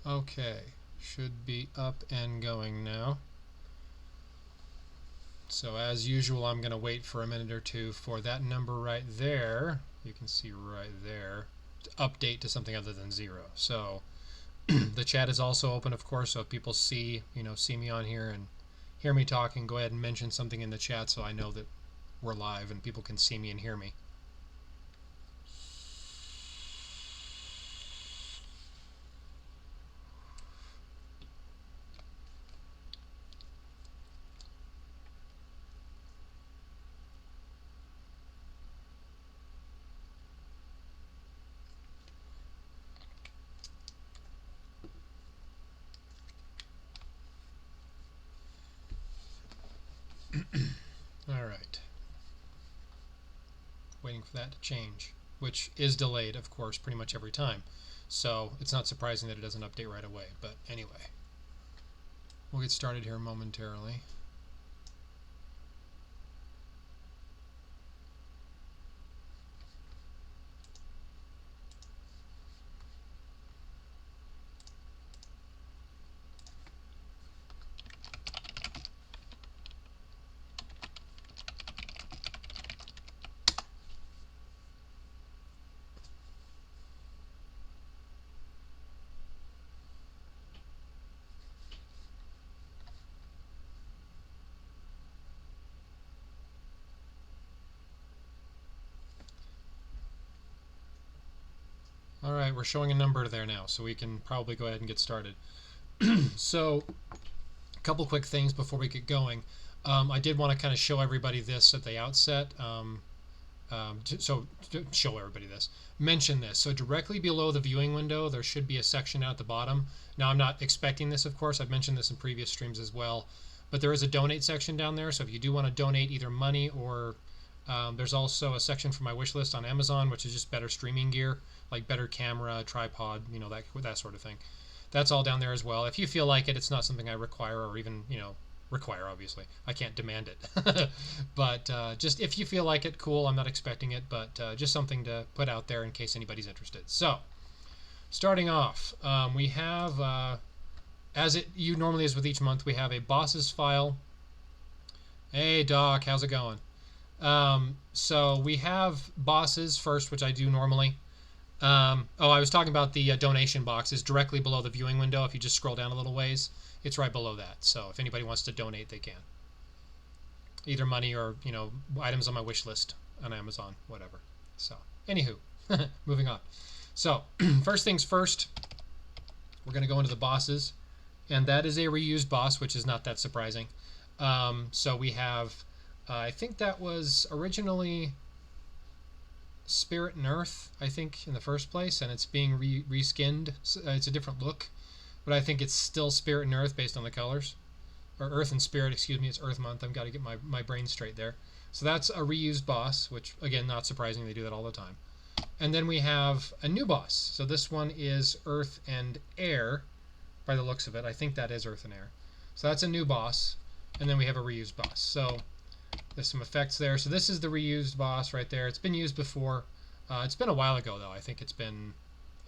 Okay, should be up and going now. So as usual, I'm going to wait for a minute or two for that number right there, you can see right there, to update to something other than 0. So the chat is also open, of course, so if people see me on here and hear me talking, go ahead and mention something in the chat so I know that we're live and people can see me and hear me. All right. Waiting for that to change, which is delayed, of course, pretty much every time. So it's not surprising that it doesn't update right away. But anyway, we'll get started here momentarily. All right, we're showing a number there now, so we can probably go ahead and get started. So a couple quick things before we get going. I did want to kind of show everybody this at the outset. Show everybody this. Mention this. So directly below the viewing window, there should be a section out at the bottom. Now, I'm not expecting this, of course. I've mentioned this in previous streams as well. But there is a donate section down there. So if you do want to donate either money or there's also a section for my wish list on Amazon, which is just better streaming gear, like better camera, tripod, that sort of thing. That's all down there as well. If you feel like it, it's not something I require or even, require, obviously. I can't demand it. But just if you feel like it, cool. I'm not expecting it, but just something to put out there in case anybody's interested. So, starting off, we have, as it normally is with each month, we have a bosses file. Hey, Doc, how's it going? So we have bosses first, which I do normally. I was talking about the donation boxes directly below the viewing window. If you just scroll down a little ways, it's right below that. So if anybody wants to donate, they can. Either money or, items on my wish list on Amazon, whatever. So, anywho, moving on. So, first things first, we're going to go into the bosses. And that is a reused boss, which is not that surprising. So we have, I think that was originally Spirit and Earth, I think, in the first place, and it's being reskinned. It's a different look, but I think it's still Spirit and Earth based on the colors. Or Earth and Spirit, excuse me, it's Earth Month. I've got to get my brain straight there. So that's a reused boss, which, again, not surprising. They do that all the time. And then we have a new boss. So this one is Earth and Air, by the looks of it. I think that is Earth and Air. So that's a new boss. And then we have a reused boss. So there's some effects there. So this is the reused boss right there. It's been used before. It's been a while ago, though. I think it's been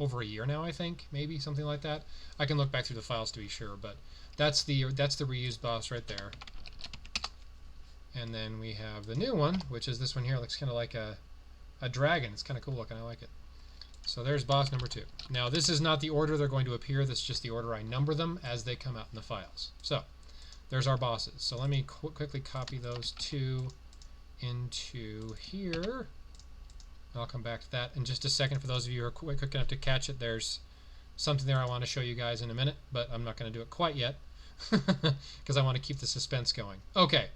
over a year now, I think. Maybe something like that. I can look back through the files to be sure. But that's the reused boss right there. And then we have the new one, which is this one here. It looks kind of like a dragon. It's kind of cool looking. I like it. So there's boss number 2. Now, this is not the order they're going to appear. This is just the order I number them as they come out in the files. So there's our bosses. So let me quickly copy those 2 into here. I'll come back to that in just a second. For those of you who are quick enough to catch it, there's something there I want to show you guys in a minute, but I'm not going to do it quite yet because I want to keep the suspense going. Okay,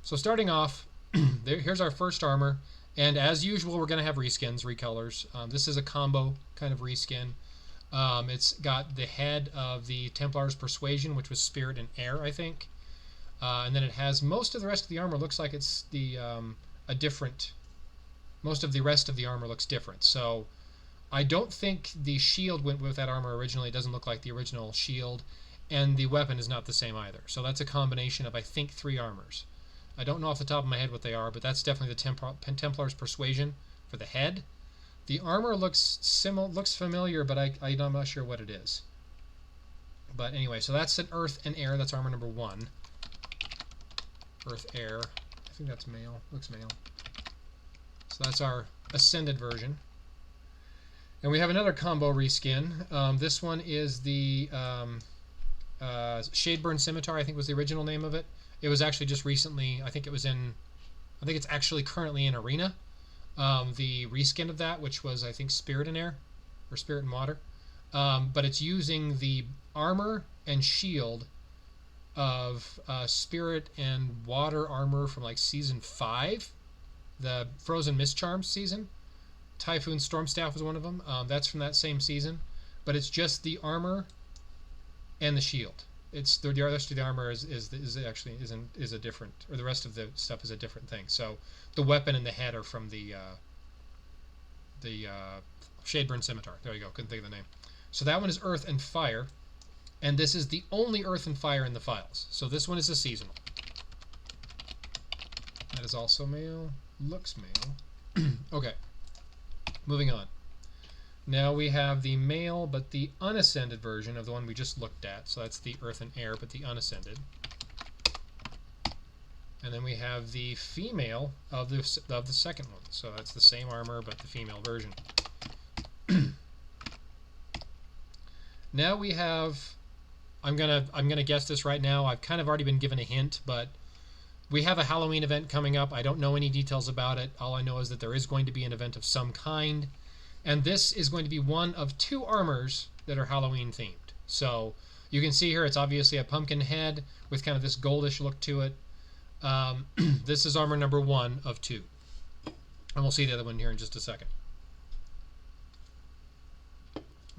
so starting off, here's our first armor, and as usual, we're going to have reskins, recolors. This is a combo kind of reskin. It's got the head of the Templar's Persuasion, which was Spirit and Air, I think. And then it has most of the rest of the armor looks like it's a different. Most of the rest of the armor looks different. So I don't think the shield went with that armor originally. It doesn't look like the original shield. And the weapon is not the same either. So that's a combination of, I think, 3 armors. I don't know off the top of my head what they are, but that's definitely the Templar's Persuasion for the head. The armor looks familiar, but I'm not sure what it is. But anyway, so that's an Earth and Air. That's armor number 1. Earth, Air. I think that's male. Looks male. So that's our Ascended version. And we have another combo reskin. This one is the Shadeburn Scimitar, I think was the original name of it. It was actually just recently, I think it's actually currently in Arena. The reskin of that, which was, I think, Spirit and Air, or Spirit and Water. But it's using the armor and shield of Spirit and Water armor from like Season 5, the Frozen Mist Charms season. Typhoon Stormstaff was one of them. That's from that same season. But it's just the armor and the shield. It's the rest of the armor is a different, or the rest of the stuff is a different thing. So the weapon and the head are from the Shadeburn Scimitar. There you go. Couldn't think of the name. So that one is Earth and Fire, and this is the only Earth and Fire in the files. So this one is a seasonal. That is also male. Looks male. Okay. Moving on. Now we have the male, but the unascended version of the one we just looked at. So that's the Earth and Air, but the unascended. And then we have the female of the second one. So that's the same armor, but the female version. Now we have, I'm gonna guess this right now. I've kind of already been given a hint, but we have a Halloween event coming up. I don't know any details about it. All I know is that there is going to be an event of some kind. And this is going to be one of 2 armors that are Halloween themed. So you can see here it's obviously a pumpkin head with kind of this goldish look to it. This is armor number 1 of 2. And we'll see the other one here in just a second.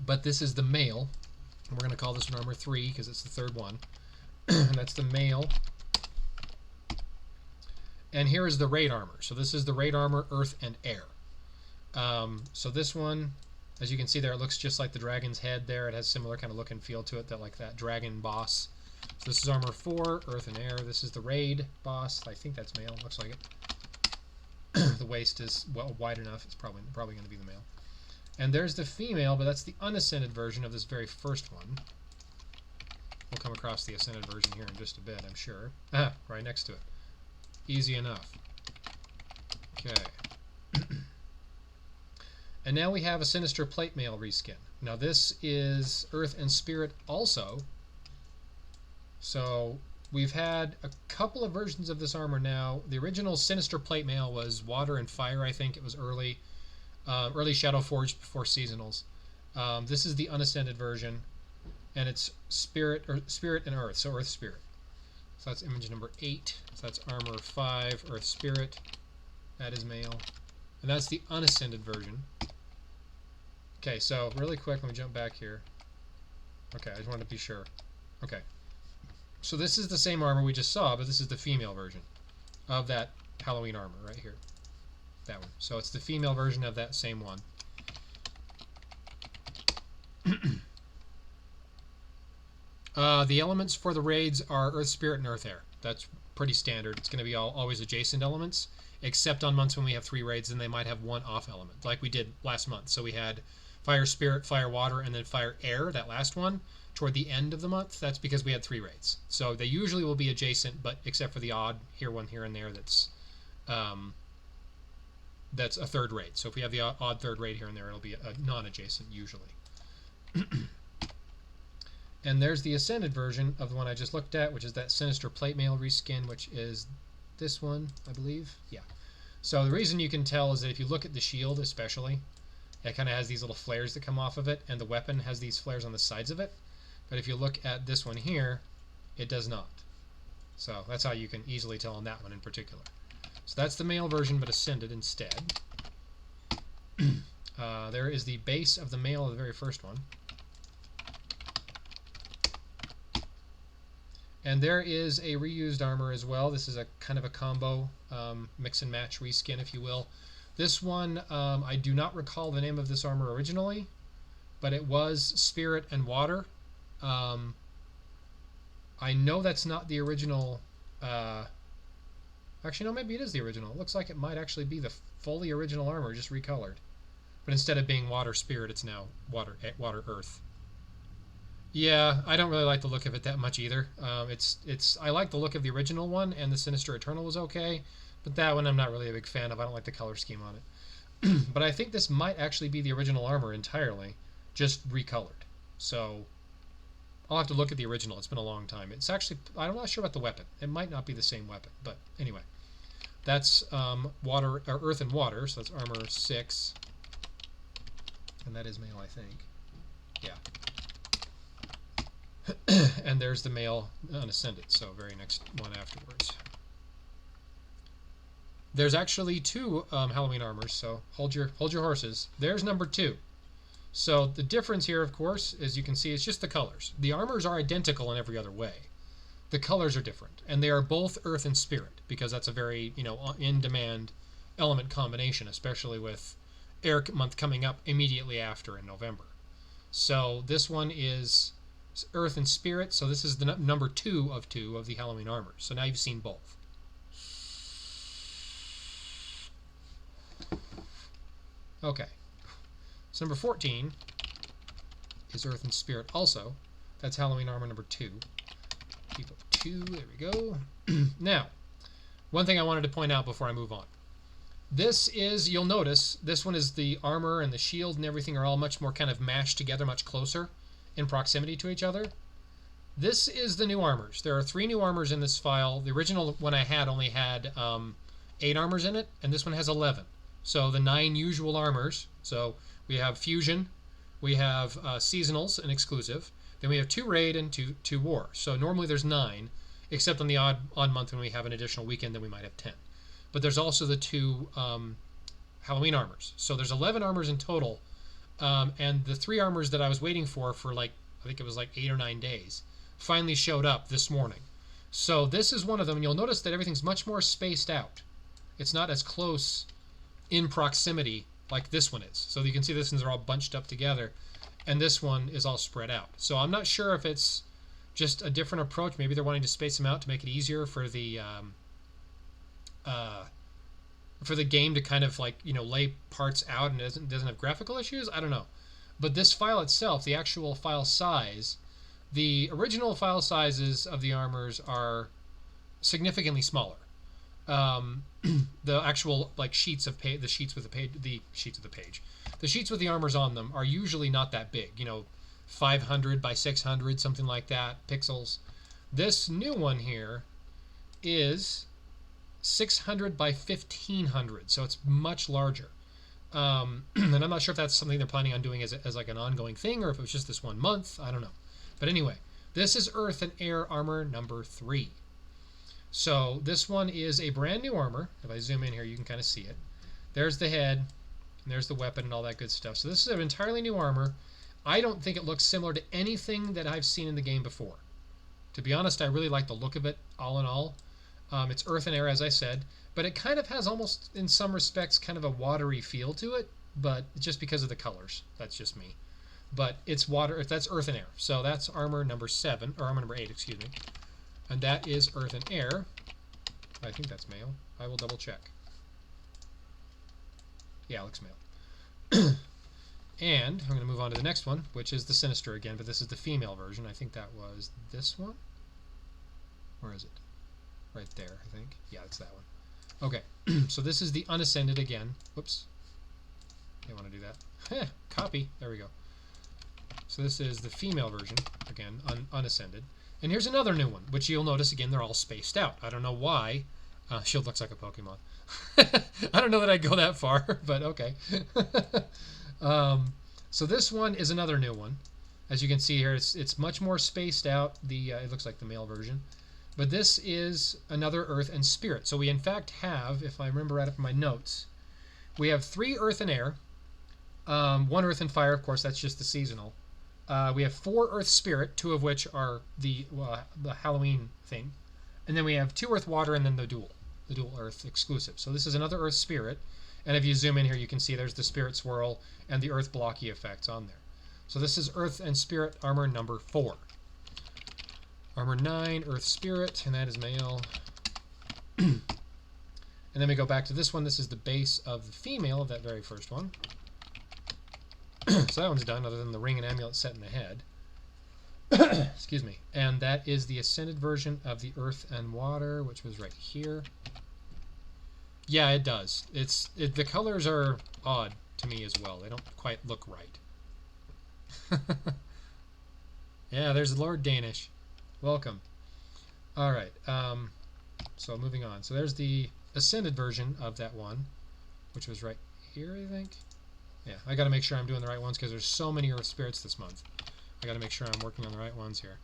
But this is the male. And we're going to call this one armor 3 because it's the third one. And that's the male. And here is the raid armor. So this is the raid armor, Earth and Air. So this one, as you can see there, it looks just like the dragon's head there. It has similar kind of look and feel to it, like that dragon boss. So this is armor 4, Earth and Air. This is the raid boss. I think that's male. Looks like it. The waist is wide enough. It's probably going to be the male. And there's the female, but that's the unascended version of this very first one. We'll come across the ascended version here in just a bit, I'm sure. Right next to it. Easy enough. Okay. And now we have a Sinister Plate Mail reskin. Now this is Earth and Spirit also. So we've had a couple of versions of this armor now. The original Sinister Plate Mail was Water and Fire, I think. It was early Shadow Forged before seasonals. This is the unascended version, and it's Spirit and Earth, so Earth Spirit. So that's image number 8. So that's armor 5, Earth Spirit. That is male. And that's the unascended version. Okay, so really quick, let me jump back here. Okay, I just wanted to be sure. Okay. So this is the same armor we just saw, but this is the female version of that Halloween armor right here. That one. So it's the female version of that same one. The elements for the raids are Earth Spirit and Earth Air. That's pretty standard. It's going to be always adjacent elements, except on months when we have 3 raids, then they might have 1 off element, like we did last month. So we had Fire Spirit, Fire Water, and then Fire Air, that last one, toward the end of the month. That's because we had 3 raids. So they usually will be adjacent, but except for the odd one here and there that's a 3rd raid. So if we have the odd 3rd raid here and there, it'll be a non-adjacent usually. And there's the Ascended version of the one I just looked at, which is that Sinister Plate Mail reskin, which is this one, I believe. Yeah. So the reason you can tell is that if you look at the shield especially, it kind of has these little flares that come off of it, and the weapon has these flares on the sides of it. But if you look at this one here, it does not. So that's how you can easily tell on that one in particular. So that's the male version, but Ascended instead. There is the base of the male of the very first one. And there is a reused armor as well. This is a kind of a combo, mix and match reskin, if you will. This one, I do not recall the name of this armor originally, but it was Spirit and Water. I know that's not the original. Actually, no, maybe it is the original. It looks like it might actually be the fully original armor, just recolored. But instead of being Water Spirit, it's now Water Earth. Yeah, I don't really like the look of it that much either. I like the look of the original one, and the Sinister Eternal was okay, but that one I'm not really a big fan of. I don't like the color scheme on it. But I think this might actually be the original armor entirely, just recolored. So I'll have to look at the original. It's been a long time. It's actually, I'm not sure about the weapon. It might not be the same weapon, but anyway. That's water or earth and water, so that's armor 6. And that is male, I think. Yeah. And there's the male unascended, so very next one afterwards. There's actually 2 Halloween armors, so hold your horses. There's number 2. So the difference here, of course, as you can see, is just the colors. The armors are identical in every other way. The colors are different, and they are both earth and spirit, because that's a very, in-demand element combination, especially with air month coming up immediately after in November. So this one is earth and spirit, so this is the number 2 of the Halloween armors. So now you've seen both. Okay. So number 14 is earth and spirit also. That's Halloween armor number 2. Keep up 2, there we go. Now, one thing I wanted to point out before I move on. This is, you'll notice, this one is the armor and the shield and everything are all much more kind of mashed together, much closer in proximity to each other. This is the new armors. There are 3 new armors in this file. The original one I had only had 8 armors in it, and this one has 11. So the 9 usual armors. So we have fusion, we have seasonals and exclusive, then we have 2 raid and 2 war. So normally there's 9, except on the odd month when we have an additional weekend, then we might have 10. But there's also the 2 Halloween armors. So there's 11 armors in total, and the 3 armors that I was waiting for like, I think it was like 8 or 9 days, finally showed up this morning. So this is one of them, and you'll notice that everything's much more spaced out. It's not as close in proximity like this one is. So you can see this ones are all bunched up together, and this one is all spread out. So I'm not sure if it's just a different approach. Maybe they're wanting to space them out to make it easier for the game to kind of like, lay parts out and doesn't have graphical issues. I don't know. But this file itself, the actual file size, the original file sizes of the armors are significantly smaller. The actual like sheets with the armors on them are usually not that big, 500 by 600, something like that, pixels. This new one here is 600 by 1500, so it's much larger. And I'm not sure if that's something they're planning on doing as like an ongoing thing, or if it was just this 1 month. I don't know. But anyway, this is Earth and Air armor number 3. So this one is a brand new armor. If I zoom in here, you can kind of see it. There's the head, and there's the weapon and all that good stuff. So this is an entirely new armor. I don't think it looks similar to anything that I've seen in the game before. To be honest, I really like the look of it, all in all. It's earth and air, as I said, but it kind of has almost, in some respects, kind of a watery feel to it, but just because of the colors. That's just me. But it's water, that's earth and air. So that's armor number 7, or armor number 8, excuse me. And that is earth and air. I think that's male. I will double check. Yeah, it looks male. And I'm going to move on to the next one, which is the Sinister again, but this is the female version. I think that was this one. Where is it? Right there, I think. Yeah, it's that one. Okay, so this is the Unascended again. Whoops. You want to do that. Copy. There we go. So this is the female version, again, Unascended. And here's another new one, which you'll notice, again, they're all spaced out. I don't know why. Shield looks like a Pokemon. I don't know that I'd go that far, but okay. So this one is another new one. As you can see here, it's much more spaced out. It looks like the male version. But this is another Earth and Spirit. So we, in fact, have, if I remember right up in my notes, we have 3 Earth and Air, 1 Earth and Fire, of course, that's just the seasonal. We have 4 Earth Spirit, 2 of which are the Halloween thing. And then we have 2 Earth Water and then the dual Earth exclusive. So this is another Earth Spirit. And if you zoom in here, you can see there's the Spirit Swirl and the Earth Blocky effects on there. So this is Earth and Spirit armor number 4. Armor 9, Earth Spirit, and that is male. And then we go back to this one. This is the base of the female of that very first one. So that one's done, other than the ring and amulet set in the head. Excuse me. And that is the Ascended version of the Earth and Water, which was right here. Yeah, it does. The colors are odd to me as well. They don't quite look right. Yeah, there's Lord Danish. Welcome. All right. So moving on. So there's the Ascended version of that one, which was right here, I think. Yeah, I got to make sure I'm doing the right ones because there's so many Earth spirits this month. I got to make sure I'm working on the right ones here.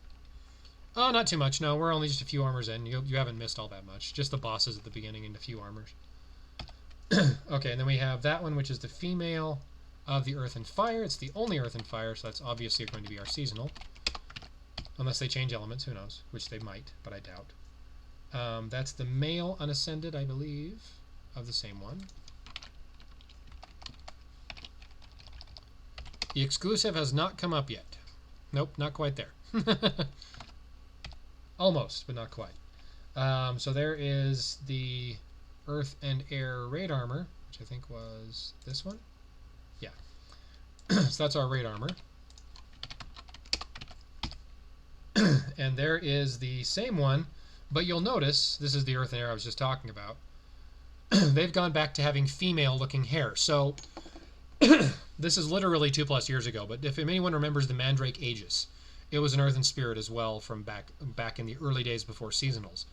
Oh, not too much. No, we're only just a few armors in. You haven't missed all that much. Just the bosses at the beginning and a few armors. Okay, and then we have that one, which is the female of the Earth and Fire. It's the only Earth and Fire, so that's obviously going to be our seasonal. Unless they change elements, who knows? Which they might, but I doubt. That's the male unascended, I believe, of the same one. The exclusive has not come up yet. Nope, not quite there. Almost, but not quite. So there is the Earth and Air raid armor, which I think was this one. Yeah. So that's our raid armor. And there is the same one, but you'll notice, this is the Earth and Air I was just talking about. They've gone back to having female-looking hair. So this is literally 2+ years ago, but if anyone remembers the Mandrake Aegis, it was an Earthen Spirit as well from back in the early days before seasonals.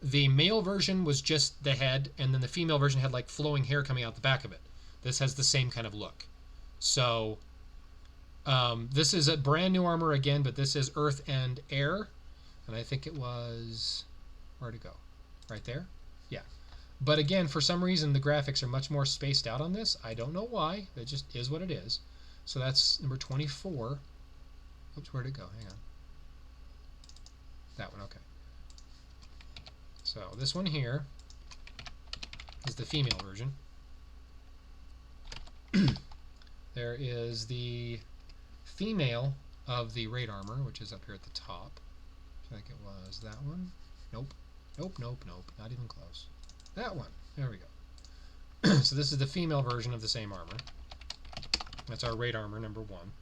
The male version was just the head, and then the female version had like flowing hair coming out the back of it. This has the same kind of look. So this is a brand new armor again, but this is Earth and Air, and I think it was, where'd it go? Right there? Yeah. But again, for some reason, the graphics are much more spaced out on this. I don't know why. It just is what it is. So that's number 24. Oops, where'd it go? Hang on. That one, okay. So this one here is the female version. There is the female of the raid armor, which is up here at the top. I think it was that one. Nope. Nope, nope, nope. Not even close. That one. There we go. So this is the female version of the same armor. That's our raid armor, number 1.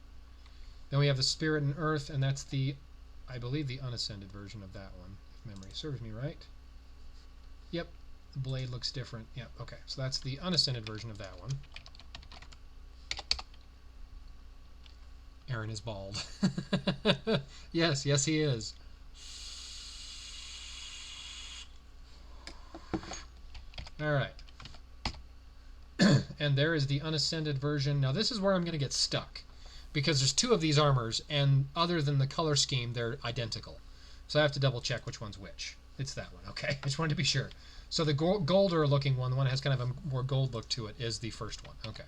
Then we have the Spirit and Earth, and that's the, I believe, the unascended version of that one, if memory serves me right. Yep, the blade looks different. Yep, okay. So that's the unascended version of that one. Aaron is bald. Yes, yes he is. Alright. And there is the unascended version. Now this is where I'm going to get stuck, because there's 2 of these armors, and other than the color scheme, they're identical. So I have to double check which one's which. It's that one, okay? I just wanted to be sure. So the golder looking one, the one that has kind of a more gold look to it, is the first one. Okay.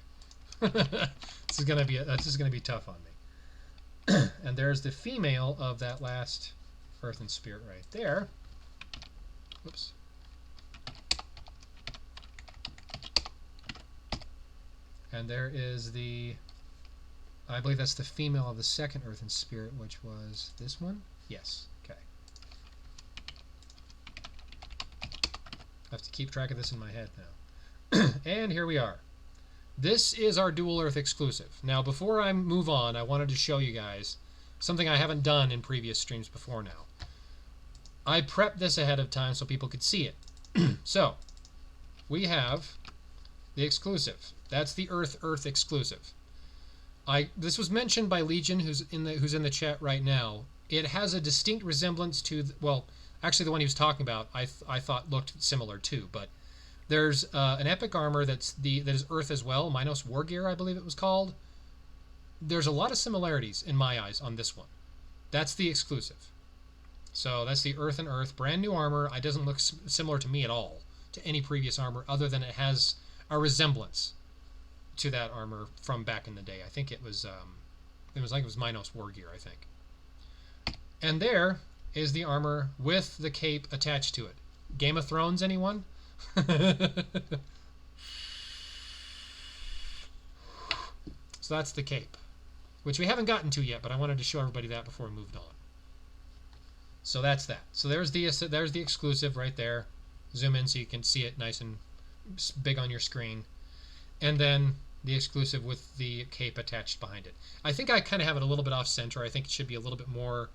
This is gonna be tough on me. And there's the female of that last Earth and Spirit right there. Whoops. And there is the, I believe that's the female of the second Earth and Spirit, which was this one? Yes. Okay. I have to keep track of this in my head now. And here we are. This is our Dual Earth exclusive. Now, before I move on, I wanted to show you guys something I haven't done in previous streams before now. I prepped this ahead of time so people could see it. So, we have the exclusive. That's the Earth exclusive. This was mentioned by Legion, who's in the chat right now. It has a distinct resemblance to, well, actually the one he was talking about, I thought looked similar too. But there's an epic armor that is Earth as well, Minos Wargear, I believe it was called. There's a lot of similarities in my eyes on this one. That's the exclusive. So that's the Earth and Earth, brand new armor. It doesn't look similar to me at all to any previous armor, other than it has a resemblance to that armor from back in the day. I think it was Minos Wargear, I think. And there is the armor with the cape attached to it. Game of Thrones, anyone? So that's the cape, which we haven't gotten to yet, but I wanted to show everybody that before we moved on. So that's that. So there's the exclusive right there. Zoom in so you can see it nice and big on your screen. And then the exclusive with the cape attached behind it. I think I kind of have it a little bit off center. I think it should be a little bit more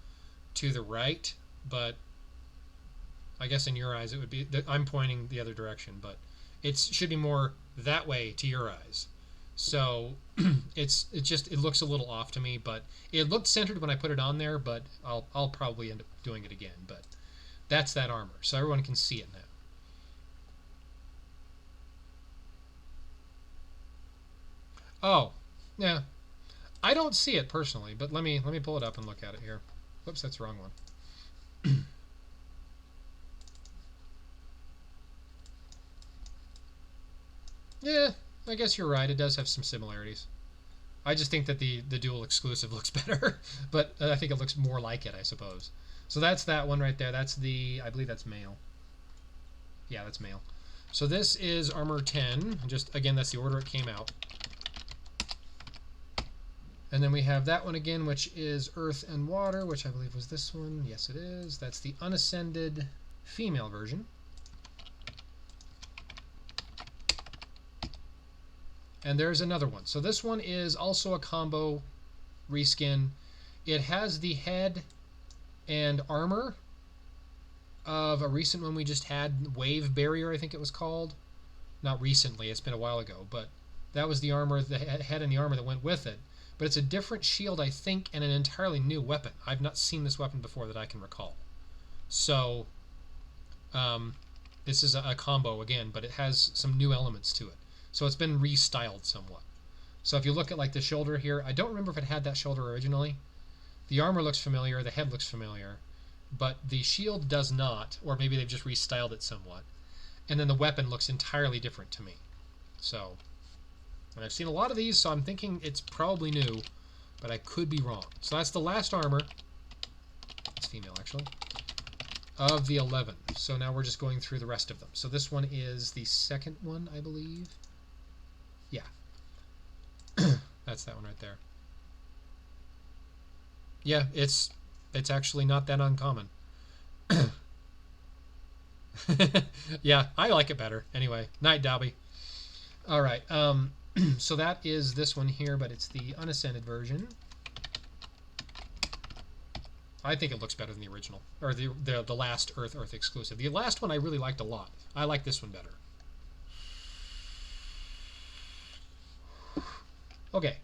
to the right, but I guess in your eyes it would be, I'm pointing the other direction, but it should be more that way to your eyes. So it looks a little off to me, but it looked centered when I put it on there, but I'll probably end up doing it again. But that's that armor, so everyone can see it now. Oh, yeah. I don't see it personally, but let me pull it up and look at it here. Whoops, that's the wrong one. Yeah, I guess you're right. It does have some similarities. I just think that the dual exclusive looks better, but I think it looks more like it, I suppose. So that's that one right there. That's the, I believe that's male. Yeah, that's male. So this is armor 10. Just again, that's the order it came out. And then we have that one again, which is Earth and Water, which I believe was this one. Yes, it is. That's the unascended female version. And there's another one. So this one is also a combo reskin. It has the head and armor of a recent one we just had, Wave Barrier, I think it was called. Not recently, it's been a while ago, but that was the armor, the head and the armor that went with it. But it's a different shield, I think, and an entirely new weapon. I've not seen this weapon before that I can recall. So, this is a combo again, but it has some new elements to it. So it's been restyled somewhat. So if you look at like the shoulder here, I don't remember if it had that shoulder originally. The armor looks familiar, the head looks familiar, but the shield does not, or maybe they've just restyled it somewhat. And then the weapon looks entirely different to me. So, and I've seen a lot of these, so I'm thinking it's probably new, but I could be wrong. So that's the last armor. It's female, actually. Of the 11. So now we're just going through the rest of them. So this one is the second one, I believe. Yeah. That's that one right there. Yeah, it's actually not that uncommon. Yeah, I like it better. Anyway, night, Dobby. All right. So that is this one here, but it's the unascended version. I think it looks better than the original, or the last Earth exclusive. The last one I really liked a lot. I like this one better. Okay.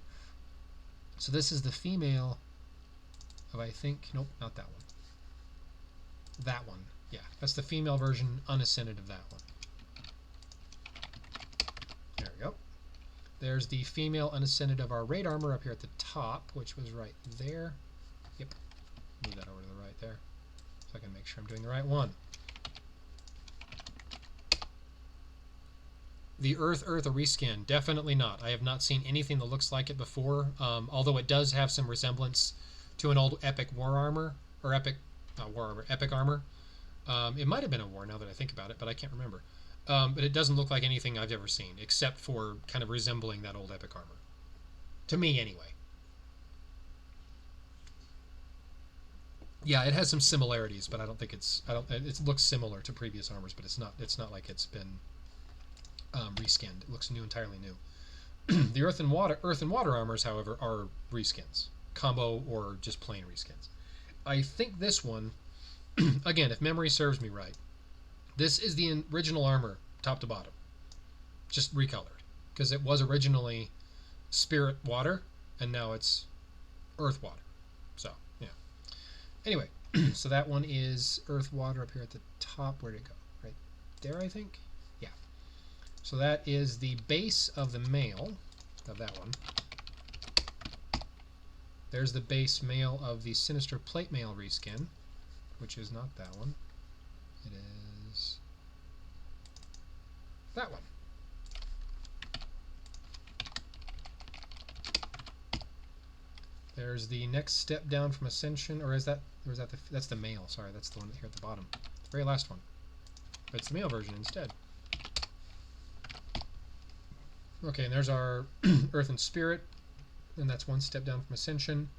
So this is the female of, I think, nope, not that one. That one. Yeah, that's the female version, unascended of that one. There we go. There's the female unascended of our raid armor up here at the top, which was right there. Yep. Move that over to the right there, so I can make sure I'm doing the right one. The Earth a reskin? Definitely not. I have not seen anything that looks like it before, although it does have some resemblance to an old Epic War Armor, or Epic, not War Armor, Epic Armor. It might have been a War now that I think about it, but I can't remember. But it doesn't look like anything I've ever seen, except for kind of resembling that old Epic Armor. To me, anyway. Yeah, it has some similarities, but I don't think it's, it looks similar to previous armors, but it's not like it's been reskinned. It looks new, entirely new. The Earth and Water armors, however, are reskins, combo or just plain reskins. I think this one, again, if memory serves me right, this is the original armor, top to bottom, just recolored, because it was originally Spirit Water, and now it's Earth Water. So, yeah. Anyway, so that one is Earth Water up here at the top. Where'd it go? Right there, I think? Yeah. So that is the base of the male of that one. There's the base male of the Sinister Plate Mail reskin, which is not that one. It is that one. There's the next step down from Ascension, or is that that's the male? Sorry, that's the one here at the bottom, the very last one. But it's the male version instead. Okay, and there's our Earth and Spirit, and that's one step down from Ascension.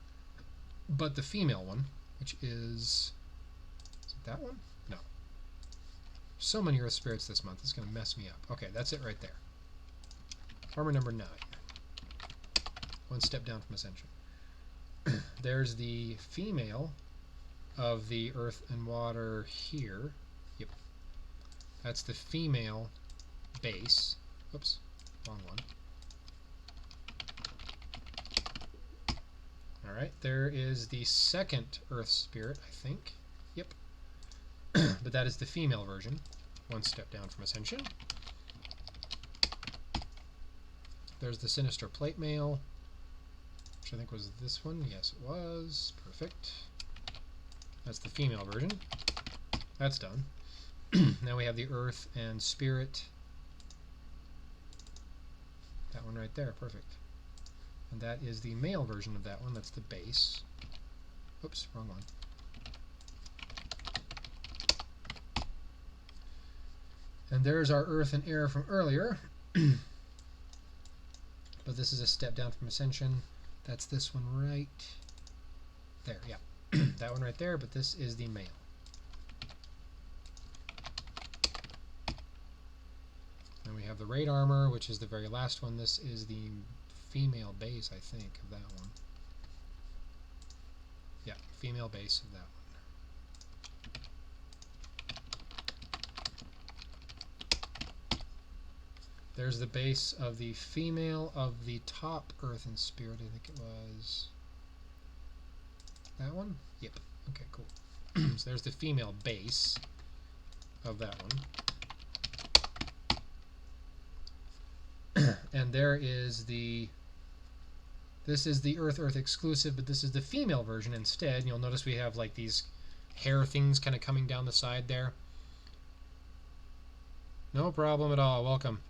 But the female one, which is it that one? No. So many Earth Spirits this month, it's going to mess me up. Okay, that's it right there. Armor number 9. One step down from Ascension. There's the female of the earth and water here. Yep. That's the female base. Oops, wrong one. Alright, there is the second earth spirit, I think. Yep. But that is the female version. One step down from Ascension. There's the Sinister Plate Mail, which I think was this one. Yes, it was. Perfect. That's the female version. That's done. Now we have the Earth and Spirit. That one right there. Perfect. And that is the male version of that one. That's the base. Oops, wrong one. And there's our Earth and Air from earlier. But this is a step down from Ascension. That's this one right there. Yeah, that one right there, but this is the male. And we have the Raid Armor, which is the very last one. This is the female base, I think, of that one. Yeah, female base of that one. There's the base of the female of the top Earth and Spirit. I think it was that one. Yep. Okay, cool. So there's the female base of that one. And there is the... This is the Earth exclusive, but this is the female version instead. You'll notice we have like these hair things kind of coming down the side there. No problem at all. Welcome.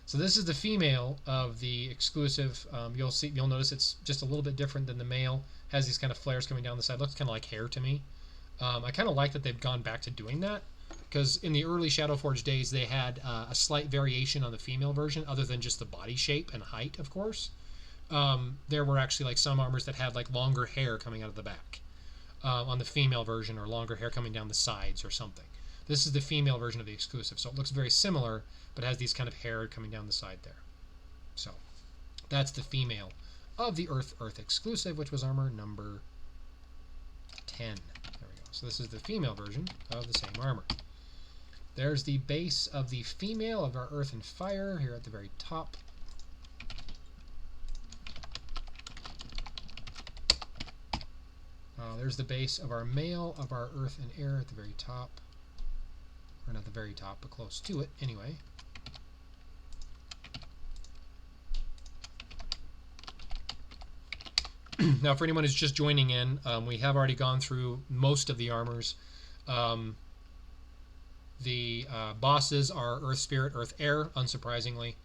So this is the female of the exclusive. You'll notice it's just a little bit different than the male. Has these kind of flares coming down the side. Looks kind of like hair to me. I kind of like that they've gone back to doing that, because in the early Shadowforge days they had a slight variation on the female version, other than just the body shape and height, of course. There were actually like some armors that had like longer hair coming out of the back on the female version, or longer hair coming down the sides or something. This is the female version of the exclusive, so it looks very similar, but has these kind of hair coming down the side there. So that's the female of the Earth exclusive, which was armor number 10. There we go. So this is the female version of the same armor. There's the base of the female of our Earth and Fire here at the very top. There's the base of our male of our Earth and Air at the very top. Or not the very top, but close to it anyway. Now, for anyone who's just joining in, we have already gone through most of the armors. The bosses are Earth Spirit, Earth Air, unsurprisingly.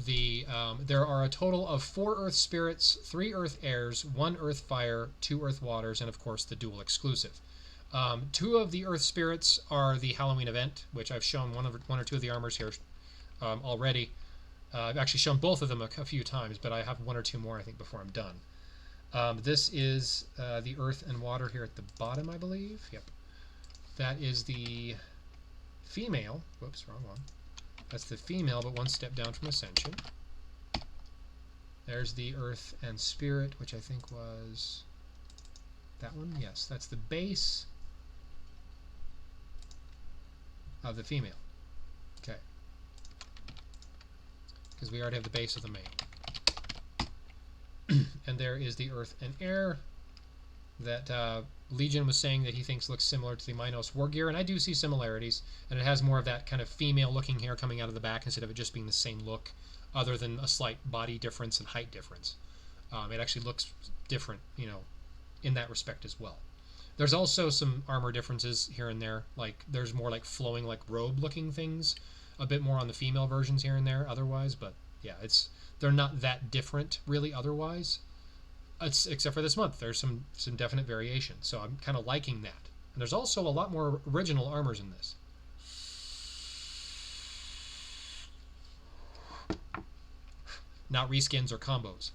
There are a total of 4 Earth Spirits, 3 Earth Airs, 1 Earth Fire, 2 Earth Waters, and of course the dual exclusive. 2 of the Earth Spirits are the Halloween event, which I've shown one or two of the armors here already. I've actually shown both of them a few times, but I have 1 or 2 more, I think, before I'm done. This is the Earth and Water here at the bottom, I believe. Yep. That is the female. Whoops, wrong one. That's the female, but 1 step down from Ascension. There's the Earth and Spirit, which I think was that one. Yes, that's the base of the female. Okay. Because we already have the base of the male. And there is the Earth and Air that Legion was saying that he thinks looks similar to the Minos war gear, and I do see similarities, and it has more of that kind of female looking hair coming out of the back instead of it just being the same look, other than a slight body difference and height difference. It actually looks different, you know, in that respect as well. There's also some armor differences here and there, like there's more like flowing like robe looking things, a bit more on the female versions here and there otherwise, but yeah, they're not that different really otherwise. Except for this month, there's some definite variation, so I'm kind of liking that. And there's also a lot more original armors in this. Not reskins or combos.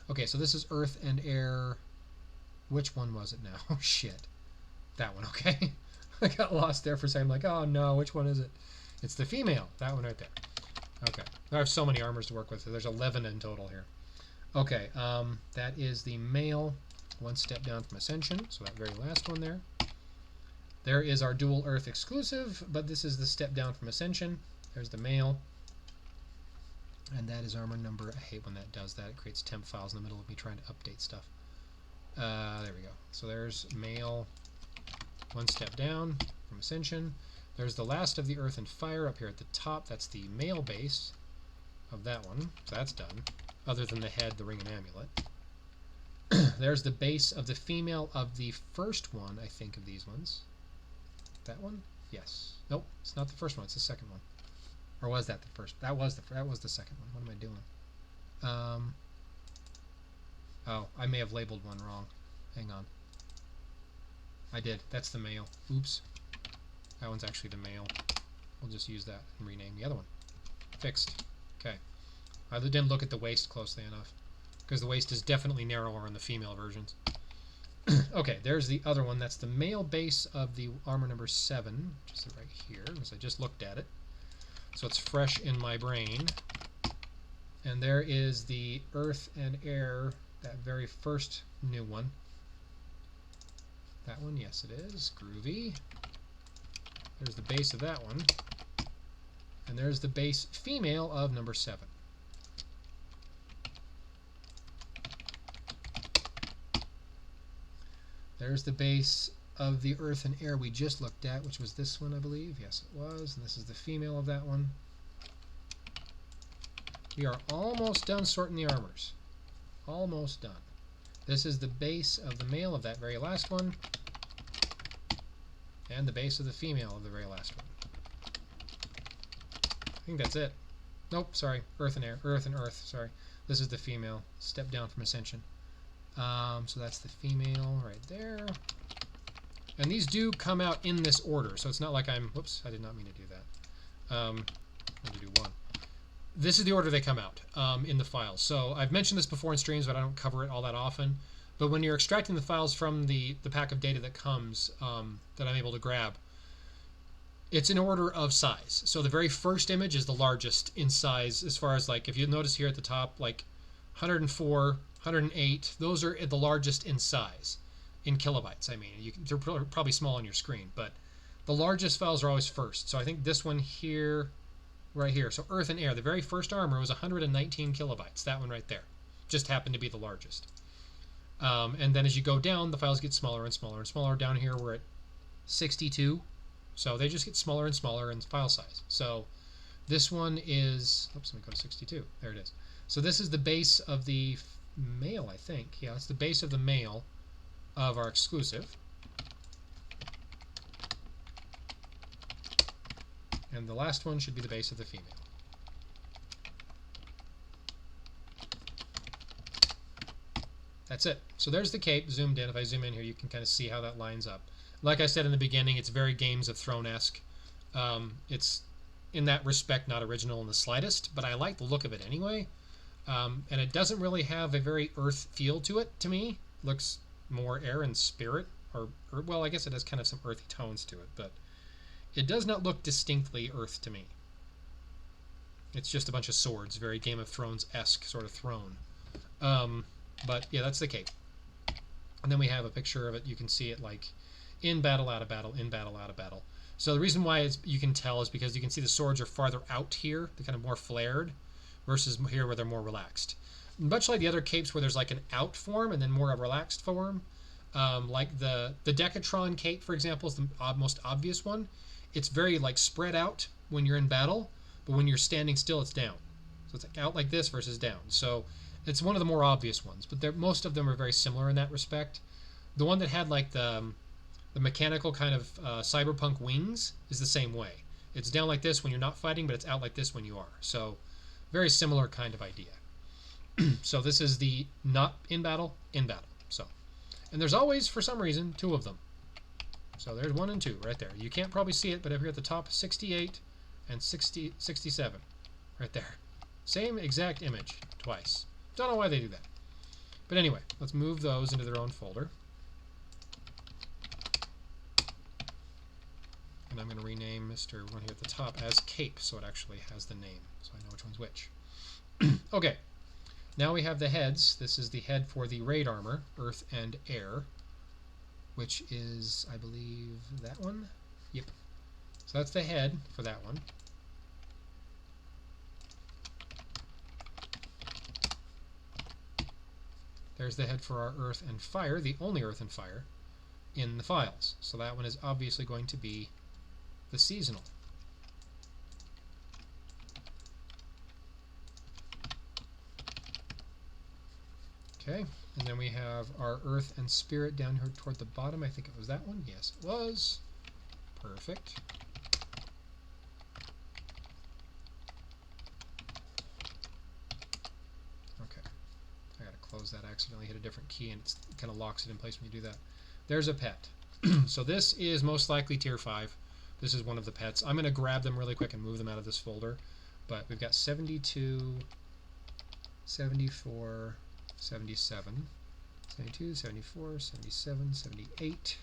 Okay, so this is Earth and Air. Which one was it now? Oh shit. That one, okay. I got lost there for a second. I'm like, oh no, which one is it? It's the female. That one right there. Okay. I have so many armors to work with. So there's 11 in total here. Okay, that is the male one step down from Ascension, so that very last one there. There is our dual Earth exclusive, but this is the step down from Ascension. There's the male, and that is armor number. I hate when that does that. It creates temp files in the middle of me trying to update stuff. There we go. So there's male, one step down from Ascension. There's the last of the Earth and Fire up here at the top. That's the male base of that one. So that's done, other than the head, the ring, and amulet. There's the base of the female of the first one, I think, of these ones. That one? Yes. Nope, it's not the first one. It's the second one. Or was that the first? That was the second one. What am I doing? Oh, I may have labeled one wrong. Hang on. I did. That's the male. Oops. That one's actually the male. We'll just use that and rename the other one. Fixed. Okay. I didn't look at the waist closely enough, because the waist is definitely narrower in the female versions. Okay, there's the other one. That's the male base of the armor number 7, which is right here, because I just looked at it. So it's fresh in my brain. And there is the Earth and Air, that very first new one. That one, yes it is. Groovy. There's the base of that one. And there's the base female of number 7. There's the base of the Earth and Air we just looked at, which was this one, I believe. Yes, it was. And this is the female of that one. We are almost done sorting the armors. Almost done. This is the base of the male of that very last one. And the base of the female of the very last one. I think that's it. Nope, sorry. Earth and Air. Earth and Earth, sorry. This is the female. Step down from Ascension. So that's the female right there. And these do come out in this order, so it's not like I'm... Whoops, I did not mean to do that. I meant to do one. This is the order they come out in the files. So I've mentioned this before in streams, but I don't cover it all that often. But when you're extracting the files from the pack of data that comes, that I'm able to grab, it's in order of size. So the very first image is the largest in size, as far as, like, if you notice here at the top, like 104, 108, those are the largest in size, in kilobytes. I mean, they're probably small on your screen, but the largest files are always first. So I think this one here, right here, so Earth and Air, the very first armor was 119 kilobytes. That one right there just happened to be the largest. And then as you go down, the files get smaller and smaller and smaller. Down here we're at 62, so they just get smaller and smaller in file size. So this one is, oops, let me go to 62. There it is. So this is the base of the male, I think. Yeah, it's the base of the male of our exclusive. And the last one should be the base of the female. That's it. So there's the cape zoomed in. If I zoom in here, you can kind of see how that lines up. Like I said in the beginning, it's very Games of Thrones-esque. It's, in that respect, not original in the slightest, but I like the look of it anyway. And it doesn't really have a very Earth feel to it, to me. It looks more air and spirit, or well, I guess it has kind of some earthy tones to it, but it does not look distinctly Earth to me. It's just a bunch of swords, very Game of Thrones-esque sort of throne. But yeah, that's the cape. And then we have a picture of it. You can see it like in battle, out of battle, in battle, out of battle. So the reason why you can tell is because you can see the swords are farther out here. They're kind of more flared versus here where they're more relaxed. Much like the other capes where there's like an out form and then more a relaxed form. Like the Decatron cape, for example, is the most obvious one. It's very like spread out when you're in battle, but when you're standing still, it's down. So it's like out like this versus down. So it's one of the more obvious ones, but most of them are very similar in that respect. The one that had like the mechanical kind of cyberpunk wings is the same way. It's down like this when you're not fighting, but it's out like this when you are. So very similar kind of idea. So this is the not in battle, in battle. So, and there's always, for some reason, 2 of them. So there's 1 and 2 right there. You can't probably see it, but up here at the top, 68 and 67 right there. Same exact image twice. Don't know why they do that. But anyway, let's move those into their own folder. And I'm going to rename Mr. one here at the top as Cape, so it actually has the name, so I know which one's which. Okay. Now we have the heads. This is the head for the raid armor, Earth and Air, which is, I believe, that one? Yep. So that's the head for that one. There's the head for our Earth and Fire, the only Earth and Fire in the files. So that one is obviously going to be the seasonal. Okay, and then we have our Earth and Spirit down here toward the bottom. I think it was that one. Yes, it was. Perfect. Okay, I gotta close that. I accidentally hit a different key and it kind of locks it in place when you do that. There's a pet. So this is most likely tier 5. This is one of the pets. I'm going to grab them really quick and move them out of this folder. But we've got 72, 74, 77, 72, 74, 77, 78.